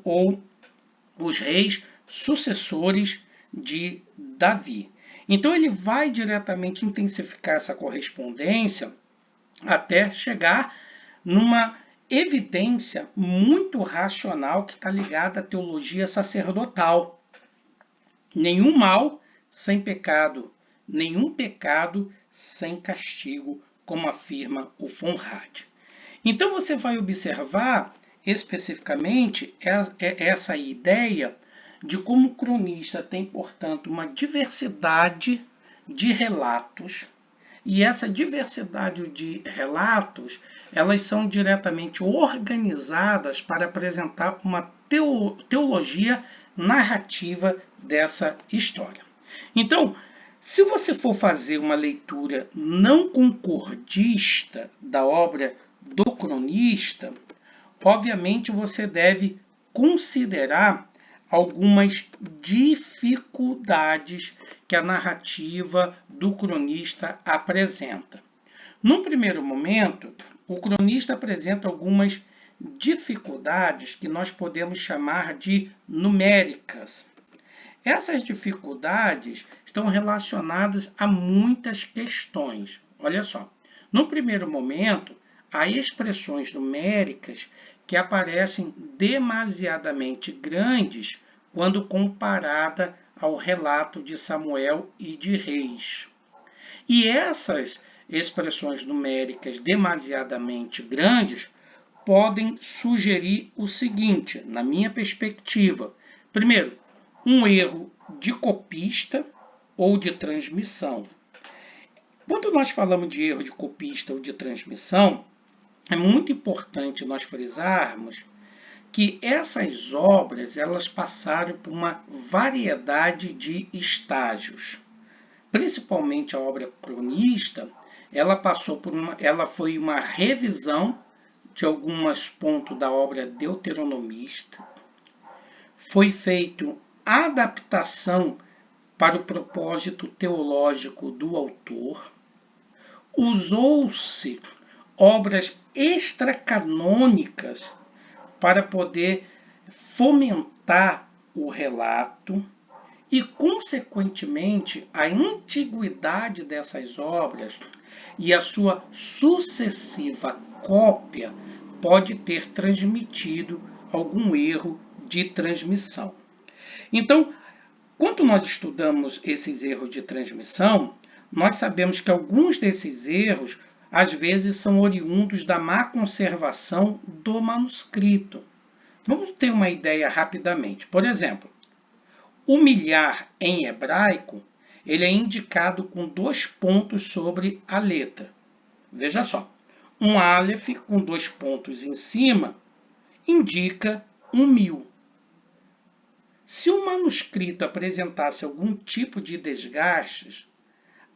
os reis sucessores de Davi. Então ele vai diretamente intensificar essa correspondência até chegar numa evidência muito racional que está ligada à teologia sacerdotal. Nenhum mal sem pecado, nenhum pecado sem castigo, como afirma o Funrad. Então você vai observar especificamente essa ideia de como o cronista tem, portanto, uma diversidade de relatos, e essa diversidade de relatos, elas são diretamente organizadas para apresentar uma teologia narrativa dessa história. Então, se você for fazer uma leitura não concordista da obra do cronista, obviamente você deve considerar algumas dificuldades que a narrativa do cronista apresenta. Num primeiro momento, o cronista apresenta algumas dificuldades que nós podemos chamar de numéricas. Essas dificuldades estão relacionadas a muitas questões. Olha só, no primeiro momento, há expressões numéricas que aparecem demasiadamente grandes quando comparada ao relato de Samuel e de Reis. E essas expressões numéricas demasiadamente grandes podem sugerir o seguinte, na minha perspectiva. Primeiro, um erro de copista ou de transmissão. Quando nós falamos de erro de copista ou de transmissão, é muito importante nós frisarmos que essas obras elas passaram por uma variedade de estágios. Principalmente a obra cronista, ela foi uma revisão de alguns pontos da obra deuteronomista. Foi feito adaptação para o propósito teológico do autor. Usou-se obras extracanônicas para poder fomentar o relato e, consequentemente, a antiguidade dessas obras e a sua sucessiva cópia pode ter transmitido algum erro de transmissão. Então, quando nós estudamos esses erros de transmissão, nós sabemos que alguns desses erros às vezes são oriundos da má conservação do manuscrito. Vamos ter uma ideia rapidamente. Por exemplo, Humilhar em hebraico, ele é indicado com 2 pontos sobre a letra. Veja só, um aleph com 2 pontos em cima indica 1.000. Se o manuscrito apresentasse algum tipo de desgastes,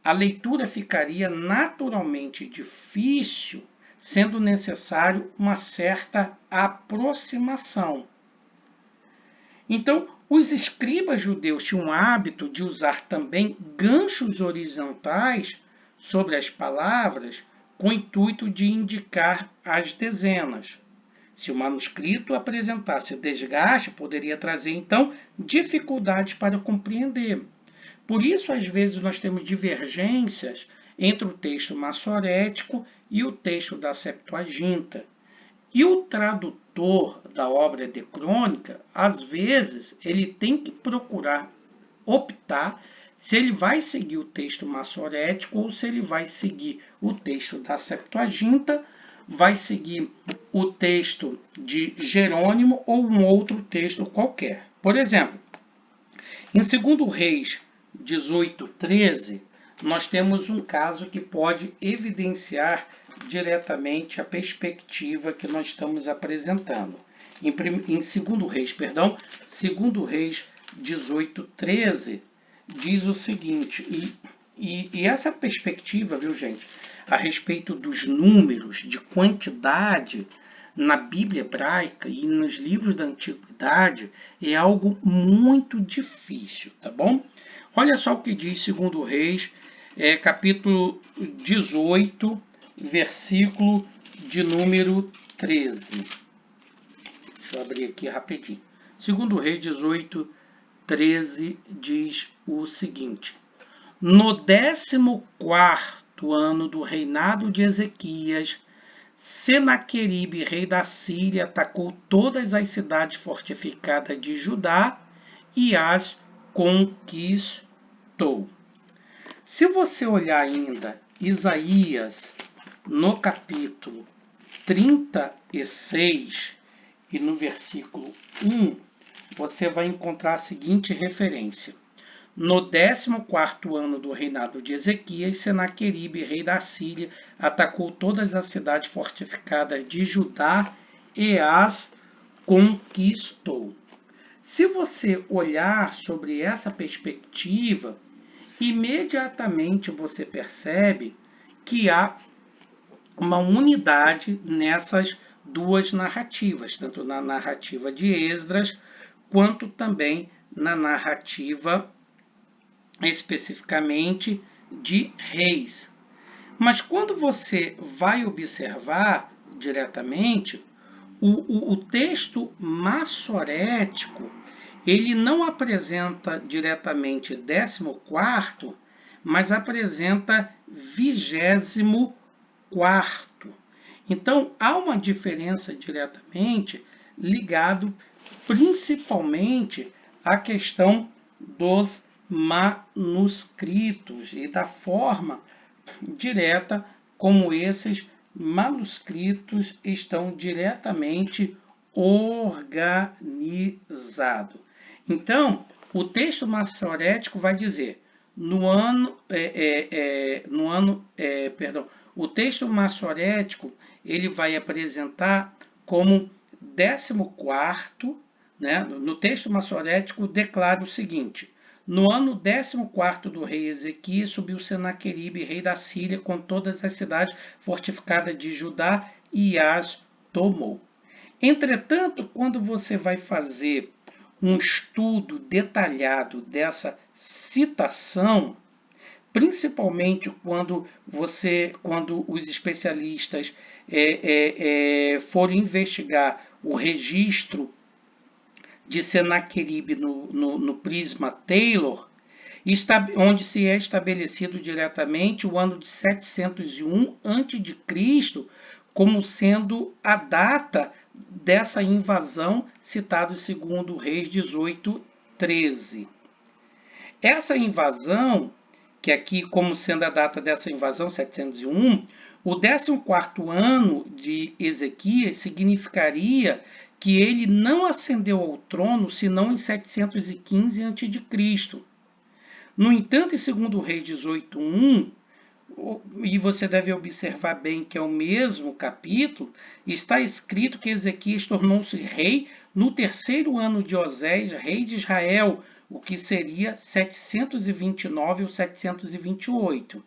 a leitura ficaria naturalmente difícil, sendo necessário uma certa aproximação. Então, os escribas judeus tinham o hábito de usar também ganchos horizontais sobre as palavras, com o intuito de indicar as dezenas. Se o manuscrito apresentasse desgaste, poderia trazer, então, dificuldades para compreender. Por isso, às vezes, nós temos divergências entre o texto massorético e o texto da Septuaginta. E o tradutor da obra de crônica, às vezes, ele tem que procurar optar se ele vai seguir o texto massorético ou se ele vai seguir o texto da Septuaginta, vai seguir o texto de Jerônimo ou um outro texto qualquer. Por exemplo, em 2 Reis 18:13, nós temos um caso que pode evidenciar diretamente a perspectiva que nós estamos apresentando. Em 2 Reis, 18:13, diz o seguinte, e essa perspectiva, viu, gente, a respeito dos números, de quantidade na Bíblia hebraica e nos livros da Antiguidade, é algo muito difícil, tá bom? Olha só o que diz 2 Reis, capítulo 18, versículo de número 13. Deixa eu abrir aqui rapidinho. 2 Reis 18:13 diz o seguinte: No 14º ano do reinado de Ezequias, Senaqueribe, rei da Síria, atacou todas as cidades fortificadas de Judá e as conquistou. Se você olhar ainda Isaías, no capítulo 36 e no versículo 1, você vai encontrar a seguinte referência. No 14º ano do reinado de Ezequias, Senaqueribe, rei da Síria, atacou todas as cidades fortificadas de Judá e as conquistou. Se você olhar sobre essa perspectiva, imediatamente você percebe que há uma unidade nessas duas narrativas, tanto na narrativa de Esdras, quanto também na narrativa especificamente de Reis. Mas quando você vai observar diretamente, o texto massorético, ele não apresenta diretamente 14º, mas apresenta 24º. Então, há uma diferença diretamente ligado principalmente à questão dos manuscritos e da forma direta como esses manuscritos estão diretamente organizados. Então, o texto massorético vai dizer, o texto massorético ele vai apresentar como 14º, né? No texto massorético declara o seguinte: no ano 14º do rei Ezequias, subiu Senaqueribe, rei da Síria, com todas as cidades fortificadas de Judá e as tomou. Entretanto, quando você vai fazer um estudo detalhado dessa citação, principalmente quando os especialistas forem investigar o registro de Senaqueribe no prisma Taylor, onde se é estabelecido diretamente o ano de 701 a.C. como sendo a data dessa invasão citada em 2 Reis 18:13. Essa invasão, que aqui como sendo a data dessa invasão, 701, o 14º ano de Ezequias significaria que ele não ascendeu ao trono senão em 715 a.C. No entanto, em 2 Reis 18:1, e você deve observar bem que é o mesmo capítulo, está escrito que Ezequias tornou-se rei no terceiro ano de Oséias, rei de Israel, o que seria 729 ou 728.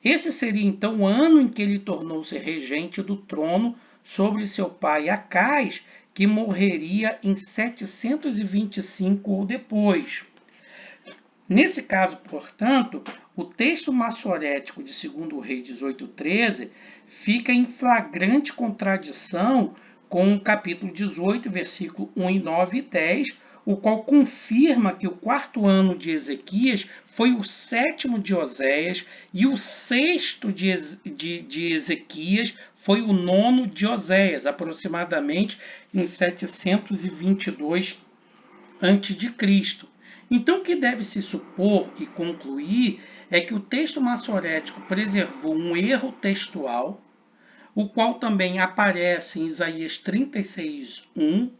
Esse seria então o ano em que ele tornou-se regente do trono sobre seu pai Acais, que morreria em 725 ou depois. Nesse caso, portanto, o texto massorético de 2 Reis 18:13 fica em flagrante contradição com o capítulo 18, versículo 1 e 9 e 10, o qual confirma que o quarto ano de Ezequias foi o sétimo de Oséias e o sexto de Ezequias foi o nono de Oséias, aproximadamente em 722 a.C. Então, o que deve se supor e concluir é que o texto massorético preservou um erro textual, o qual também aparece em Isaías 36:1,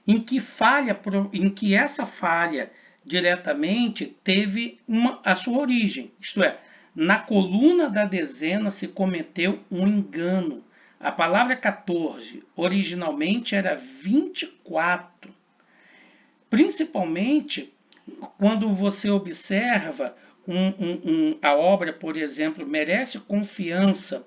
em que essa falha diretamente teve a sua origem, isto é, na coluna da dezena se cometeu um engano. A palavra 14 originalmente era 24, principalmente quando você observa a obra, por exemplo, Merece Confiança,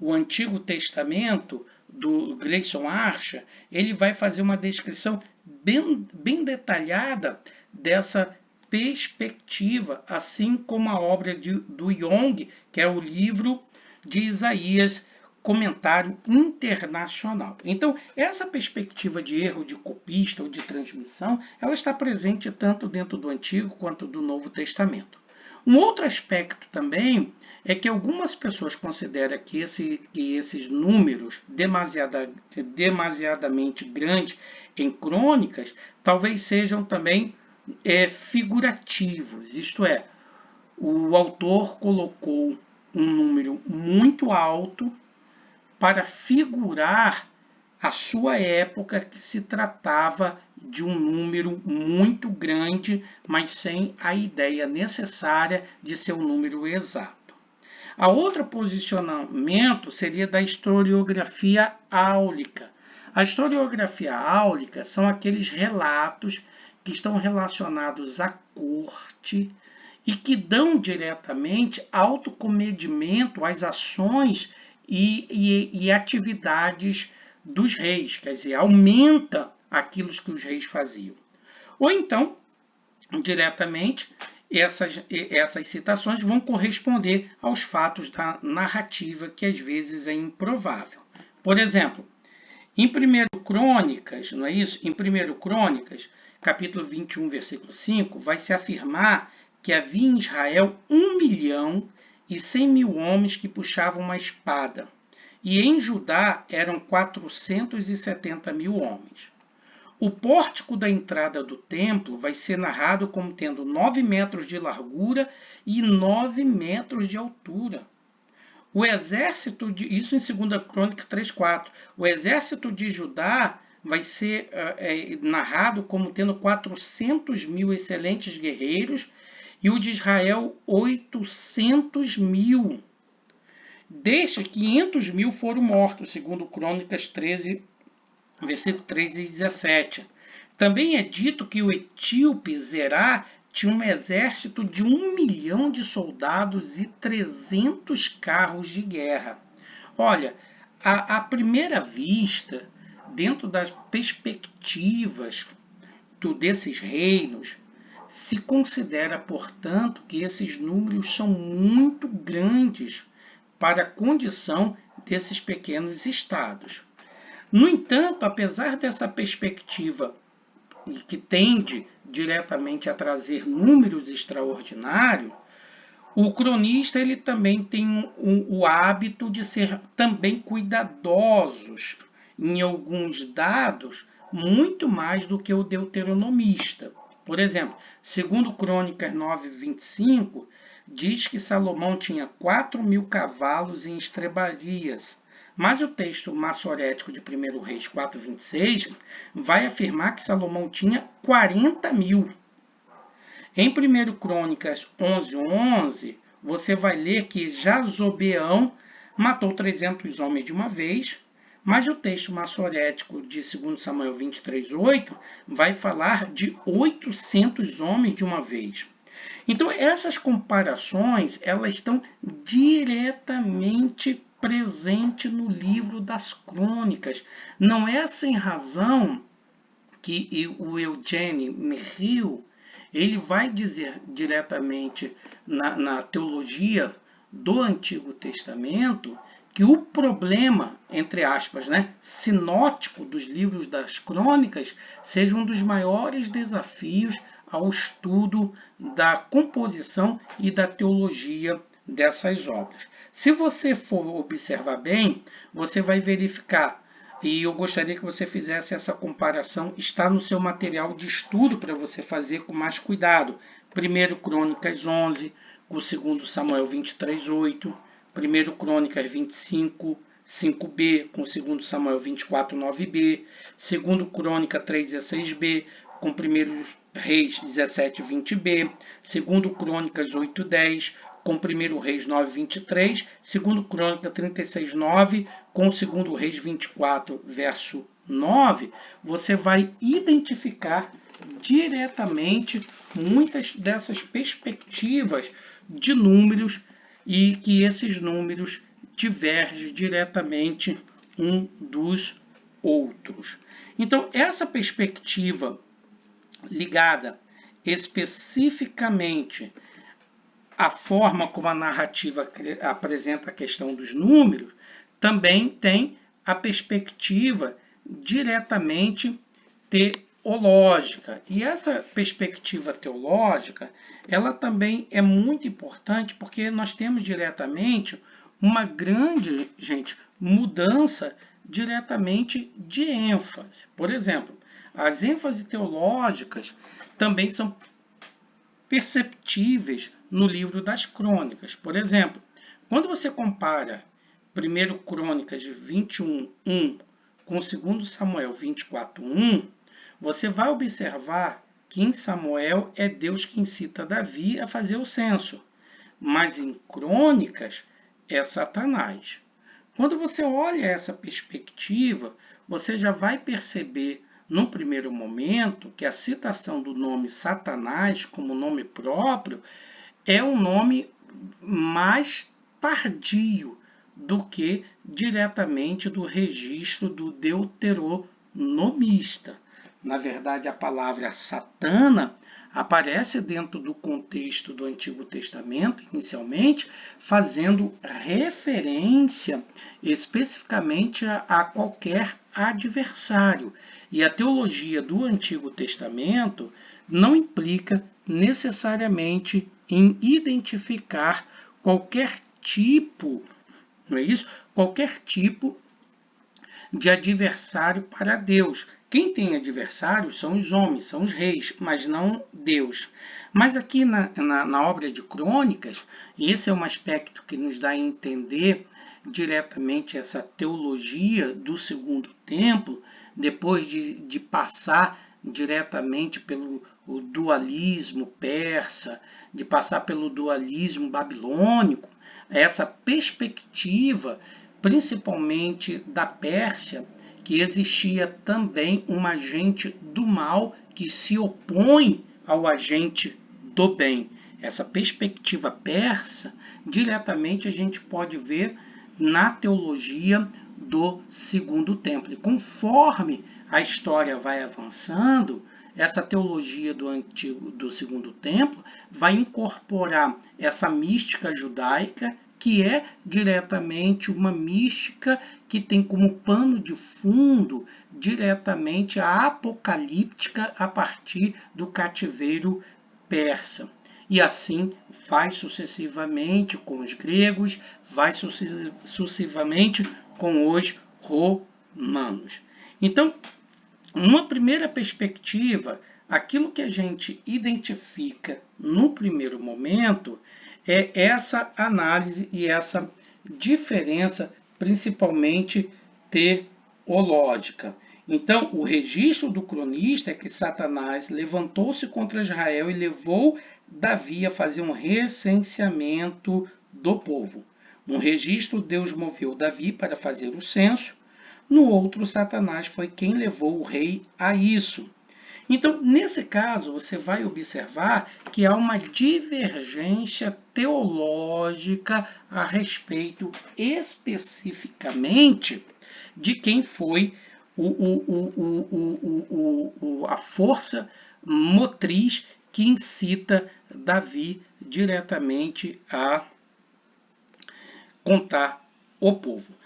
o Antigo Testamento, do Grayson Archer, ele vai fazer uma descrição bem detalhada dessa perspectiva, assim como a obra do Young, que é o livro de Isaías, Comentário Internacional. Então, essa perspectiva de erro de copista ou de transmissão, ela está presente tanto dentro do Antigo quanto do Novo Testamento. Um outro aspecto também é que algumas pessoas consideram que esses números demasiadamente grandes em crônicas talvez sejam também figurativos, isto é, o autor colocou um número muito alto para figurar a sua época, que se tratava de um número muito grande, mas sem a ideia necessária de ser um número exato. A outro posicionamento seria da historiografia áulica. A historiografia áulica são aqueles relatos que estão relacionados à corte e que dão diretamente autocomedimento às ações e atividades dos reis, quer dizer, aumenta aquilo que os reis faziam. Ou então, diretamente, essas citações vão corresponder aos fatos da narrativa, que às vezes é improvável. Por exemplo, em 1 Crônicas, não é isso? Em 1 Crônicas, capítulo 21, versículo 5, vai se afirmar que havia em Israel 1.100.000 homens que puxavam uma espada, e em Judá eram 470.000 homens. O pórtico da entrada do templo vai ser narrado como tendo 9 metros de largura e 9 metros de altura. O exército, isso em 2 Crônicas 3:4, o exército de Judá vai ser narrado como tendo 400.000 excelentes guerreiros e o de Israel 800.000. Destes, 500.000 foram mortos, segundo Crônicas 13, versículo 13 e 17. Também é dito que o etíope Zerá tinha um exército de 1 milhão de soldados e 300 carros de guerra. Olha, à primeira vista, dentro das perspectivas desses reinos, se considera, portanto, que esses números são muito grandes para a condição desses pequenos estados. No entanto, apesar dessa perspectiva que tende diretamente a trazer números extraordinários, o cronista ele também tem o hábito de ser também cuidadosos em alguns dados, muito mais do que o deuteronomista. Por exemplo, segundo Crônicas 9:25, diz que Salomão tinha 4.000 cavalos em estrebarias, Mas o texto massorético de 1 Reis 4:26 vai afirmar que Salomão tinha 40.000. Em 1 Crônicas 11:11, você vai ler que Jazobeão matou 300 homens de uma vez, mas o texto massorético de 2 Samuel 23:8 vai falar de 800 homens de uma vez. Então, essas comparações, elas estão diretamente presentes no livro das Crônicas. Não é sem razão que o Eugene Merrill ele vai dizer diretamente na teologia do Antigo Testamento que o problema, entre aspas, sinótico dos livros das crônicas seja um dos maiores desafios ao estudo da composição e da teologia dessas obras. Se você for observar bem, você vai verificar, e eu gostaria que você fizesse essa comparação, está no seu material de estudo para você fazer com mais cuidado. 1 Crônicas 11, com 2 Samuel 23:8, 1 Crônicas 25, 5b, com 2 Samuel 24, 9b, 2 Crônica 3:16b, com 1 Reis 17, 20b, 2 Crônicas 8:10, com 1 Reis 9:23, 2 Crônica 36:9, com 2 Reis 24, verso 9, você vai identificar diretamente muitas dessas perspectivas de números e que esses números divergem diretamente um dos outros. Então, essa perspectiva ligada especificamente à forma como a narrativa apresenta a questão dos números, também tem a perspectiva diretamente teológica. E essa perspectiva teológica, ela também é muito importante porque nós temos diretamente uma grande, mudança diretamente de ênfase. Por exemplo, as ênfases teológicas também são perceptíveis no livro das Crônicas. Por exemplo, quando você compara 1 Crônicas 21:1 com 2 Samuel 24:1, você vai observar que em Samuel é Deus que incita Davi a fazer o censo, mas em Crônicas é Satanás. Quando você olha essa perspectiva, você já vai perceber, num primeiro momento, que a citação do nome Satanás como nome próprio é um nome mais tardio do que diretamente do registro do deuteronomista. Na verdade, a palavra Satana aparece dentro do contexto do Antigo Testamento, inicialmente, fazendo referência especificamente a qualquer adversário. E a teologia do Antigo Testamento não implica necessariamente em identificar qualquer tipo, não é isso? Qualquer tipo de adversário para Deus. Quem tem adversários são os homens, são os reis, mas não Deus. Mas aqui na obra de Crônicas, esse é um aspecto que nos dá a entender diretamente essa teologia do Segundo Templo, depois de passar diretamente pelo dualismo persa, de passar pelo dualismo babilônico, essa perspectiva, principalmente da Pérsia, que existia também um agente do mal que se opõe ao agente do bem. Essa perspectiva persa, diretamente a gente pode ver na teologia do Segundo Templo. E conforme a história vai avançando, essa teologia do Segundo Templo vai incorporar essa mística judaica, que é diretamente uma mística que tem como pano de fundo diretamente a apocalíptica a partir do cativeiro persa. E assim vai sucessivamente com os gregos, vai sucessivamente com os romanos. Então, numa primeira perspectiva, aquilo que a gente identifica no primeiro momento é essa análise e essa diferença principalmente teológica. Então, o registro do cronista é que Satanás levantou-se contra Israel e levou Davi a fazer um recenseamento do povo. No registro, Deus moveu Davi para fazer o censo. No outro, Satanás foi quem levou o rei a isso. Então, nesse caso, você vai observar que há uma divergência teológica a respeito especificamente de quem foi a força motriz que incita Davi diretamente a contar o povo.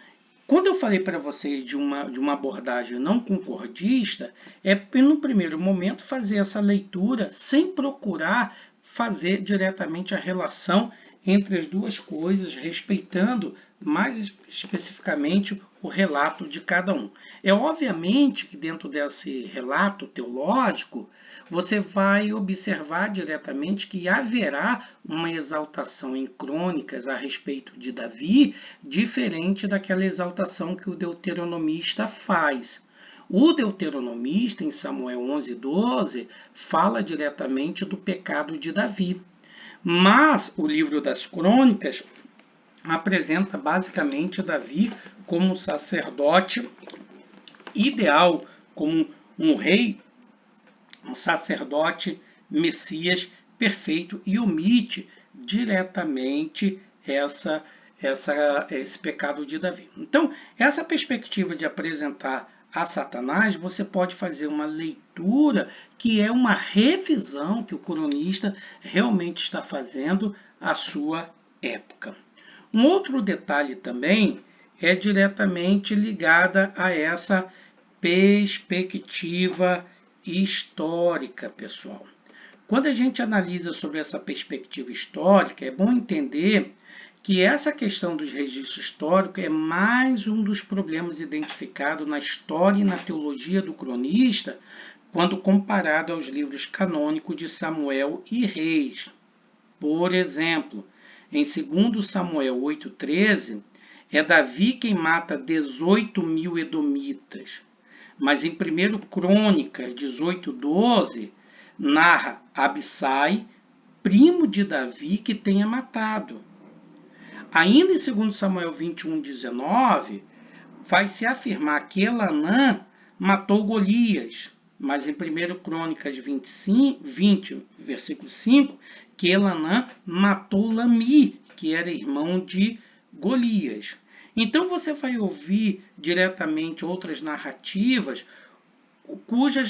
Quando eu falei para vocês de uma abordagem não concordista, é no primeiro momento fazer essa leitura sem procurar fazer diretamente a relação entre as duas coisas, respeitando mais especificamente o relato de cada um. É obviamente que dentro desse relato teológico, você vai observar diretamente que haverá uma exaltação em crônicas a respeito de Davi, diferente daquela exaltação que o deuteronomista faz. O deuteronomista, em Samuel 11:12, fala diretamente do pecado de Davi. Mas o livro das crônicas apresenta basicamente Davi como um sacerdote ideal, como um rei, um sacerdote Messias perfeito, e omite diretamente esse pecado de Davi. Então, essa perspectiva de apresentar a Satanás, você pode fazer uma leitura que é uma revisão que o cronista realmente está fazendo à sua época. Um outro detalhe também é diretamente ligada a essa perspectiva histórica, pessoal. Quando a gente analisa sobre essa perspectiva histórica, é bom entender que essa questão dos registros históricos é mais um dos problemas identificados na história e na teologia do cronista, quando comparado aos livros canônicos de Samuel e Reis. Por exemplo, em 2 Samuel 8,13, é Davi quem mata 18.000 edomitas. Mas em 1 Crônicas 18:12, narra Abissai, primo de Davi, que tenha matado. Ainda em 2 Samuel 21:19, vai-se afirmar que Elanã matou Golias, mas em 1 Crônicas 20, versículo 5, que Elanã matou Lami, que era irmão de Golias. Então você vai ouvir diretamente outras narrativas, cujo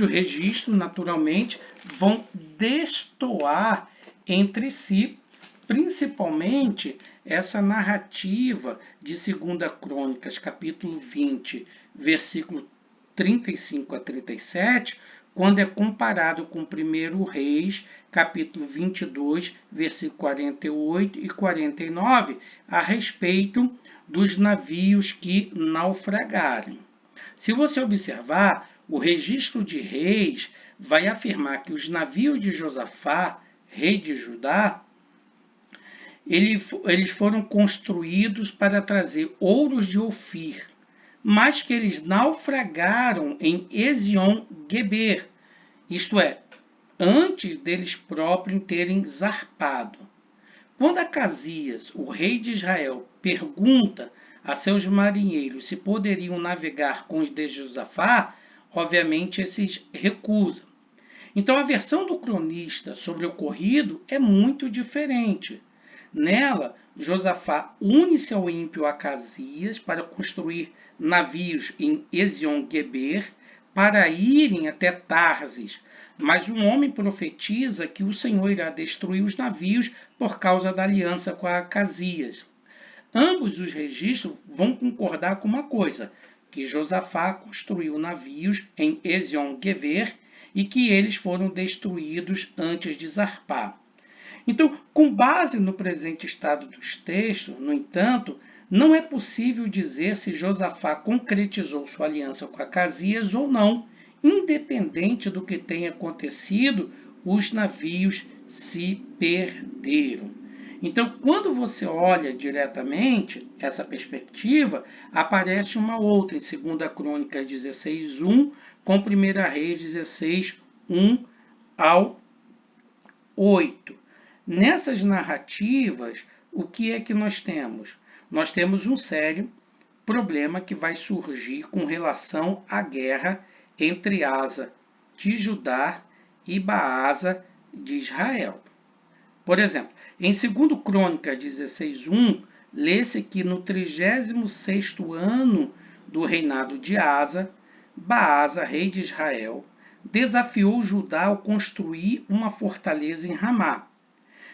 registro, naturalmente, vão destoar entre si, principalmente essa narrativa de 2 Crônicas, capítulo 20, versículo 35 a 37, quando é comparado com 1 Reis, capítulo 22, versículo 48 e 49, a respeito dos navios que naufragaram. Se você observar, o registro de Reis vai afirmar que os navios de Josafá, rei de Judá, eles foram construídos para trazer ouros de Ofir, mas que eles naufragaram em Ezion-Geber, isto é, antes deles próprios terem zarpado. Quando Acasias, o rei de Israel, pergunta a seus marinheiros se poderiam navegar com os de Josafá, obviamente esses recusam. Então a versão do cronista sobre o ocorrido é muito diferente. Nela, Josafá une-se ao ímpio Acasias para construir navios em Ezion-Geber para irem até Tarsis, mas um homem profetiza que o Senhor irá destruir os navios por causa da aliança com Acasias. Ambos os registros vão concordar com uma coisa, que Josafá construiu navios em Ezion-Geber e que eles foram destruídos antes de zarpar. Então, com base no presente estado dos textos, no entanto, não é possível dizer se Josafá concretizou sua aliança com Acasias ou não. Independente do que tenha acontecido, os navios se perderam. Então, quando você olha diretamente essa perspectiva, aparece uma outra em 2 Crônicas 16:1, com 1 Reis 16:1 ao 8. Nessas narrativas, o que é que nós temos? Nós temos um sério problema que vai surgir com relação à guerra entre Asa de Judá e Baasa de Israel. Por exemplo, em 2 Crônicas 16:1, lê-se que no 36º ano do reinado de Asa, Baasa, rei de Israel, desafiou Judá ao construir uma fortaleza em Ramá.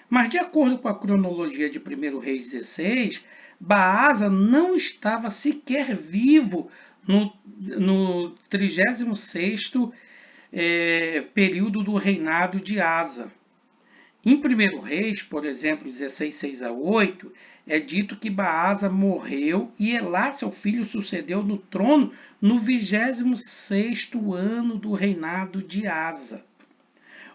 Mas, de acordo com a cronologia de 1 Reis 16, Baasa não estava sequer vivo no 36º período do reinado de Asa. Em 1 Reis, por exemplo, 16:6-8, é dito que Baasa morreu e Elá, seu filho, sucedeu no trono no 26º ano do reinado de Asa.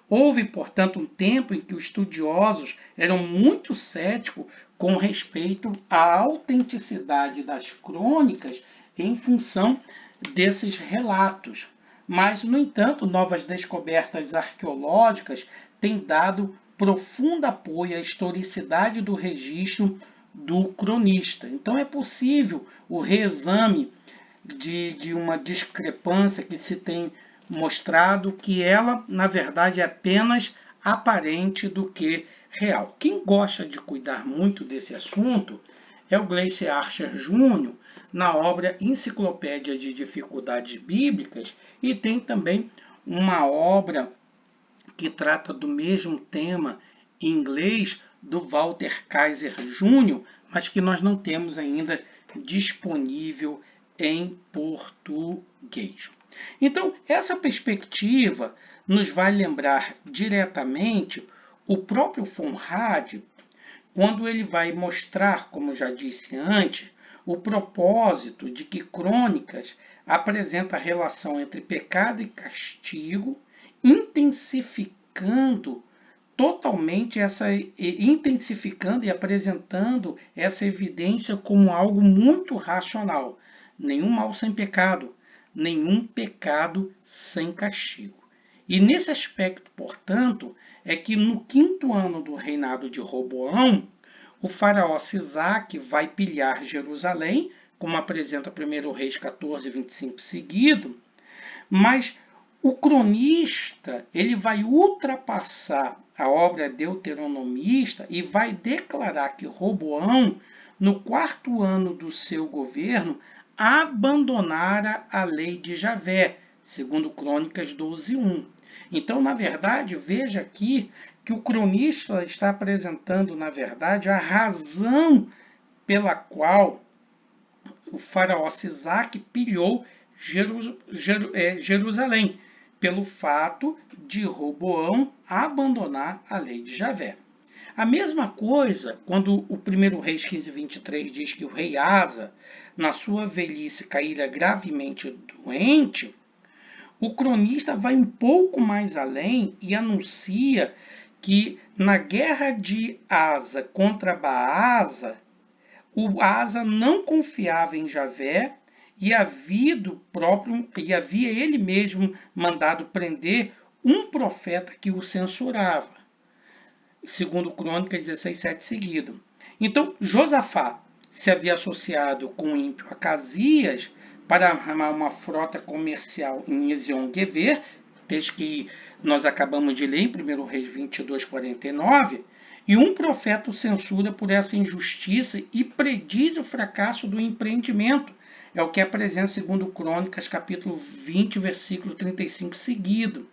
Houve, portanto, um tempo em que os estudiosos eram muito céticos com respeito à autenticidade das crônicas em função desses relatos. Mas, no entanto, novas descobertas arqueológicas têm dado profundo apoio à historicidade do registro do cronista. Então, é possível o reexame de uma discrepância que se tem mostrado que ela, na verdade, é apenas aparente do que real. Quem gosta de cuidar muito desse assunto é o Gleice Archer Jr., na obra Enciclopédia de Dificuldades Bíblicas, e tem também uma obra que trata do mesmo tema em inglês, do Walter Kaiser Jr., mas que nós não temos ainda disponível em português. Então, essa perspectiva nos vai lembrar diretamente o próprio Conrad, quando ele vai mostrar, como já disse antes, o propósito de que Crônicas apresenta a relação entre pecado e castigo, intensificando intensificando e apresentando essa evidência como algo muito racional. Nenhum mal sem pecado, nenhum pecado sem castigo. E nesse aspecto, portanto, é que no 5º ano do reinado de Roboão, o faraó Sisaque vai pilhar Jerusalém, como apresenta 1 Reis 14:25 seguido, mas o cronista ele vai ultrapassar a obra deuteronomista e vai declarar que Roboão, no 4º ano do seu governo, abandonara a lei de Javé, segundo Crônicas 12:1. Então, na verdade, veja aqui que o cronista está apresentando, na verdade, a razão pela qual o faraó Sisaque pilhou Jerusalém, pelo fato de Roboão abandonar a lei de Javé. A mesma coisa quando o 1 Reis 15:23 diz que o rei Asa, na sua velhice, caíra gravemente doente, o cronista vai um pouco mais além e anuncia que na guerra de Asa contra Baasa, o Asa não confiava em Javé e havia ele mesmo mandado prender um profeta que o censurava, segundo Crônicas 16:7 seguido. Então, Josafá se havia associado com o ímpio Acasias para armar uma frota comercial em Ezion-Geber, texto que nós acabamos de ler em 1 Reis 22:49, e um profeta o censura por essa injustiça e prediz o fracasso do empreendimento. É o que apresenta segundo Crônicas, capítulo 20, versículo 35 seguido.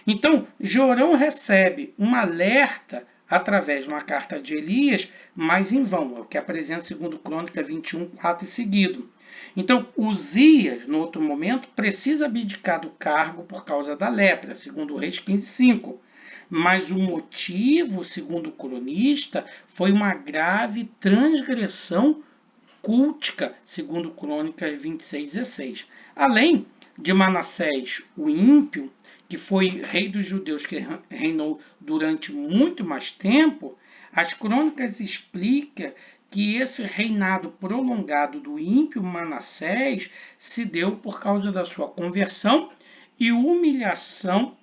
Então, Jorão recebe um alerta através de uma carta de Elias, mas em vão, é o que apresenta segundo Crônicas 21:4 e seguido. Então, Uzias, no outro momento, precisa abdicar do cargo por causa da lepra, segundo Reis 15:5. Mas o motivo, segundo o cronista, foi uma grave transgressão cultica, segundo Crônicas 26:16. Além de Manassés, o ímpio, que foi rei dos judeus, que reinou durante muito mais tempo, as crônicas explicam que esse reinado prolongado do ímpio Manassés se deu por causa da sua conversão e humilhação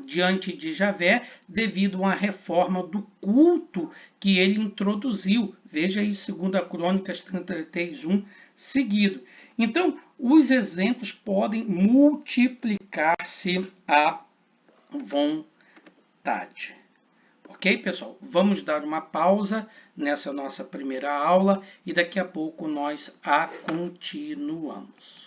diante de Javé devido a uma reforma do culto que ele introduziu. Veja aí 2 Crônicas 33:1 seguido. Então, os exemplos podem multiplicar-se à vontade. Ok, pessoal? Vamos dar uma pausa nessa nossa primeira aula e daqui a pouco nós a continuamos.